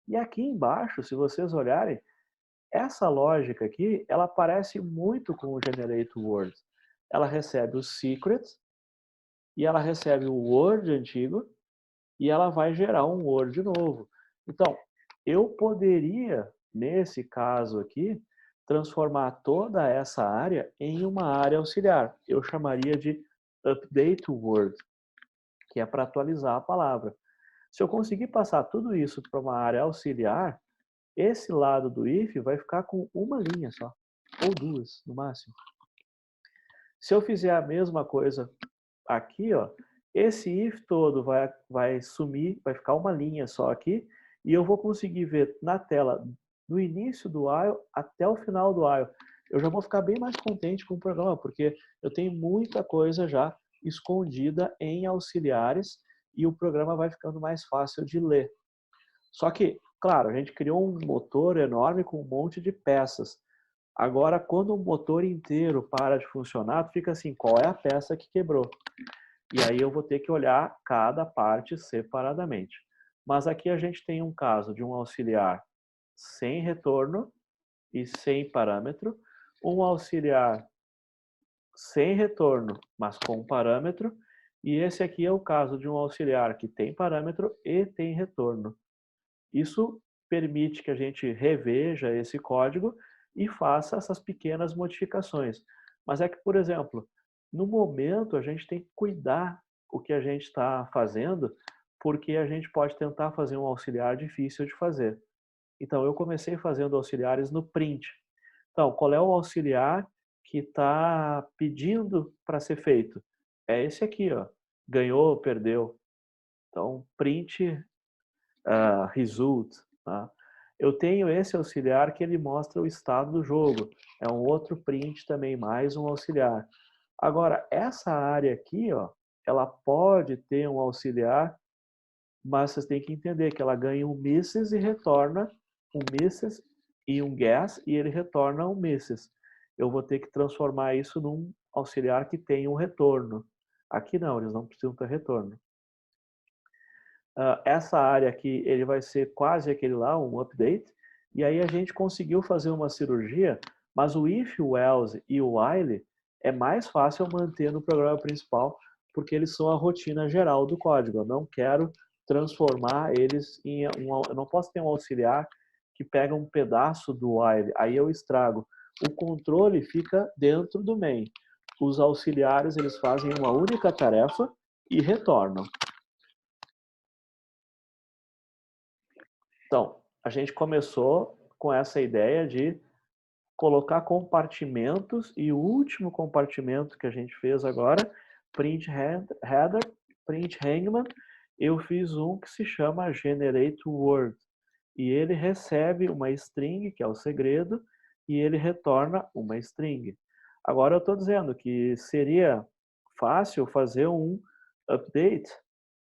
E aqui embaixo, se vocês olharem, essa lógica aqui, ela parece muito com o Generate Word. Ela recebe o secret e ela recebe o Word antigo e ela vai gerar um Word novo. Então, eu poderia, nesse caso aqui, transformar toda essa área em uma área auxiliar. Eu chamaria de update word, que é para atualizar a palavra. Se eu conseguir passar tudo isso para uma área auxiliar, esse lado do if vai ficar com uma linha só, ou 2 no máximo. Se eu fizer a mesma coisa aqui, ó, esse if todo vai sumir, vai ficar uma linha só aqui, e eu vou conseguir ver na tela, do início do while até o final do while. Eu já vou ficar bem mais contente com o programa, porque eu tenho muita coisa já escondida em auxiliares, e o programa vai ficando mais fácil de ler. Só que, claro, a gente criou um motor enorme com um monte de peças. Agora, quando o motor inteiro para de funcionar, fica assim, qual é a peça que quebrou? E aí eu vou ter que olhar cada parte separadamente. Mas aqui a gente tem um caso de um auxiliar sem retorno e sem parâmetro, um auxiliar sem retorno, mas com parâmetro, e esse aqui é o caso de um auxiliar que tem parâmetro e tem retorno. Isso permite que a gente reveja esse código e faça essas pequenas modificações. Mas é que, por exemplo, no momento a gente tem que cuidar o que a gente está fazendo, porque a gente pode tentar fazer um auxiliar difícil de fazer. Então, eu comecei fazendo auxiliares no print. Então, qual é o auxiliar que está pedindo para ser feito? É esse aqui, ó. Ganhou ou perdeu. Então, print result. Tá? Eu tenho esse auxiliar que ele mostra o estado do jogo. É um outro print também, mais um auxiliar. Agora, essa área aqui, ó, ela pode ter um auxiliar, mas vocês têm que entender que ela ganha um misses e retorna um misses e um guess, e ele retorna um misses. Eu vou ter que transformar isso num auxiliar que tem um retorno. Aqui não, eles não precisam ter retorno. Essa área aqui, ele vai ser quase aquele lá, um update, e aí a gente conseguiu fazer uma cirurgia, mas o if, o else e o while é mais fácil manter no programa principal, porque eles são a rotina geral do código. Eu não quero transformar eles em eu não posso ter um auxiliar que pega um pedaço do while, aí eu estrago. O controle fica dentro do main. Os auxiliares, eles fazem uma única tarefa e retornam. Então, a gente começou com essa ideia de colocar compartimentos e o último compartimento que a gente fez agora, print header, print hangman, eu fiz um que se chama generate word e ele recebe uma string, que é o segredo, e ele retorna uma string. Agora eu estou dizendo que seria fácil fazer um update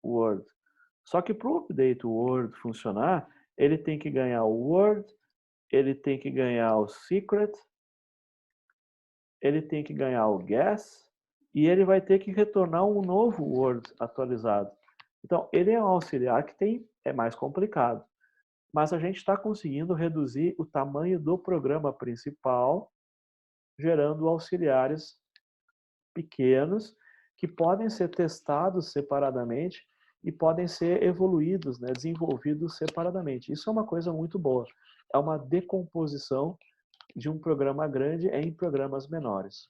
word. Só que para o update word funcionar, ele tem que ganhar o word, ele tem que ganhar o secret, ele tem que ganhar o guess, e ele vai ter que retornar um novo word atualizado. Então, ele é um auxiliar que é mais complicado. Mas a gente está conseguindo reduzir o tamanho do programa principal gerando auxiliares pequenos que podem ser testados separadamente e podem ser evoluídos, né, desenvolvidos separadamente. Isso é uma coisa muito boa. É uma decomposição de um programa grande em programas menores.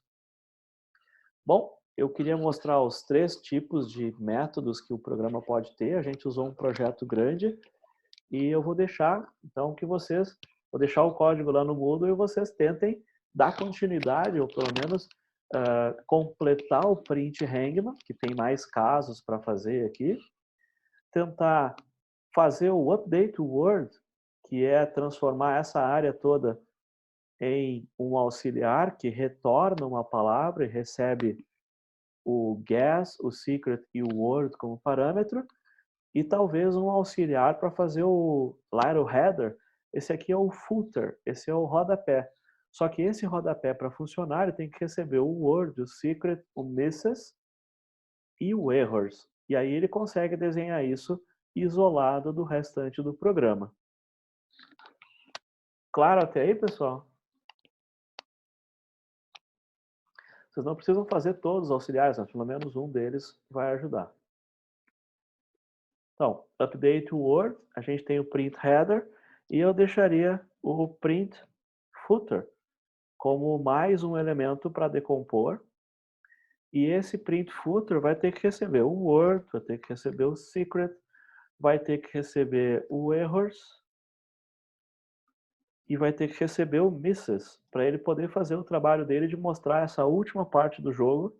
Bom, eu queria mostrar os 3 tipos de métodos que o programa pode ter. A gente usou um projeto grande e eu vou deixar, então, vou deixar o código lá no Moodle e vocês tentem dar continuidade, ou pelo menos completar o print hangman, que tem mais casos para fazer aqui, tentar fazer o update word, que é transformar essa área toda em um auxiliar que retorna uma palavra e recebe o guess, o secret e o word como parâmetro, e talvez um auxiliar para fazer o title header. Esse aqui é o footer, esse é o rodapé. Só que esse rodapé, para funcionar, ele tem que receber o word, o secret, o misses e o errors. E aí ele consegue desenhar isso isolado do restante do programa. Claro até aí, pessoal? Vocês não precisam fazer todos os auxiliares, mas pelo menos um deles vai ajudar. Então, update word, a gente tem o print header e eu deixaria o print footer como mais um elemento para decompor. E esse print footer vai ter que receber o word, vai ter que receber o secret, vai ter que receber o errors e vai ter que receber o misses para ele poder fazer o trabalho dele de mostrar essa última parte do jogo,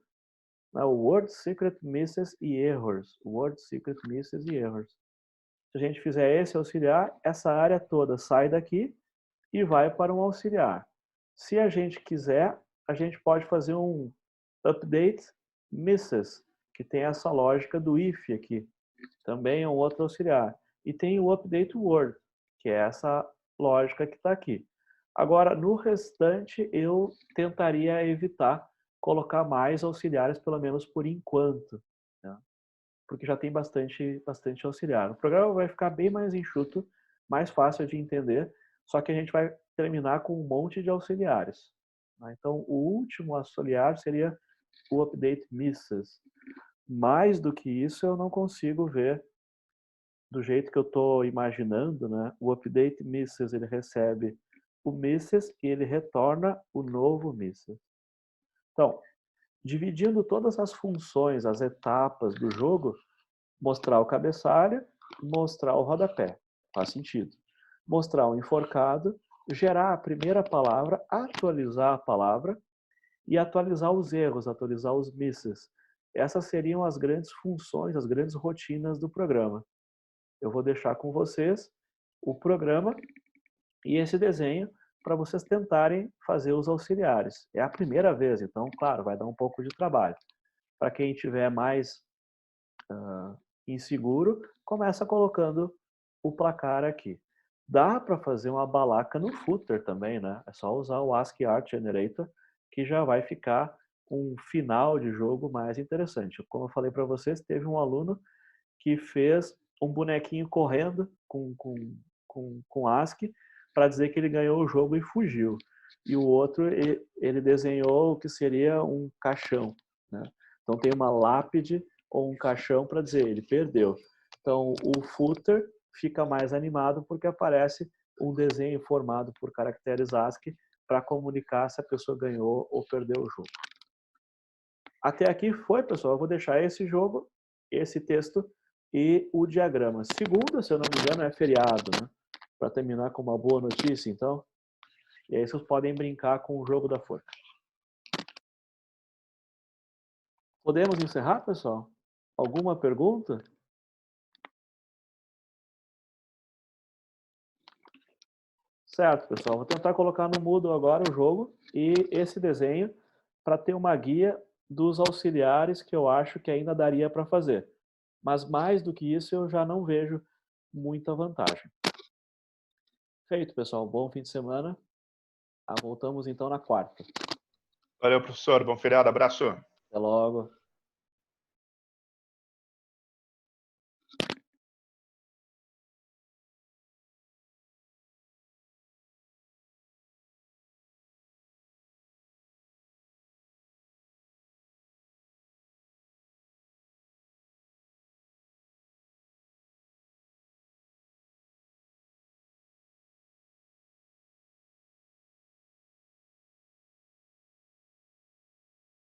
né, o word, secret, misses e errors. Word, secret, misses e errors. Se a gente fizer esse auxiliar, essa área toda sai daqui e vai para um auxiliar. Se a gente quiser, a gente pode fazer um update misses, que tem essa lógica do if aqui. Também é um outro auxiliar. E tem o update word, que é essa lógica que está aqui. Agora, no restante, eu tentaria evitar colocar mais auxiliares, pelo menos por enquanto, né? Porque já tem bastante auxiliar. O programa vai ficar bem mais enxuto, mais fácil de entender, só que a gente vai terminar com um monte de auxiliares. Então, o último auxiliar seria o update misses. Mais do que isso, eu não consigo ver do jeito que eu estou imaginando, né? O update misses, ele recebe o misses e ele retorna o novo misses. Então, dividindo todas as funções, as etapas do jogo, mostrar o cabeçalho, mostrar o rodapé. Faz sentido. Mostrar o enforcado, gerar a primeira palavra, atualizar a palavra e atualizar os erros, atualizar os misses. Essas seriam as grandes funções, as grandes rotinas do programa. Eu vou deixar com vocês o programa e esse desenho para vocês tentarem fazer os auxiliares. É a primeira vez, então, claro, vai dar um pouco de trabalho. Para quem tiver mais inseguro, começa colocando o placar aqui. Dá para fazer uma balaca no footer também, né? É só usar o ASCII Art Generator, que já vai ficar um final de jogo mais interessante. Como eu falei para vocês, teve um aluno que fez um bonequinho correndo com ASCII para dizer que ele ganhou o jogo e fugiu. E o outro, ele desenhou o que seria um caixão, né? Então tem uma lápide ou um caixão para dizer ele perdeu. Então o footer fica mais animado porque aparece um desenho formado por caracteres ASCII para comunicar se a pessoa ganhou ou perdeu o jogo. Até aqui foi, pessoal. Eu vou deixar esse jogo, esse texto e o diagrama. Segunda, se eu não me engano, é feriado, né? Para terminar com uma boa notícia, então. E aí vocês podem brincar com o jogo da forca. Podemos encerrar, pessoal? Alguma pergunta? Certo, pessoal. Vou tentar colocar no Moodle agora o jogo e esse desenho para ter uma guia dos auxiliares que eu acho que ainda daria para fazer. Mas mais do que isso, eu já não vejo muita vantagem. Feito, pessoal. Bom fim de semana. Voltamos então na quarta. Valeu, professor. Bom feriado. Abraço. Até logo.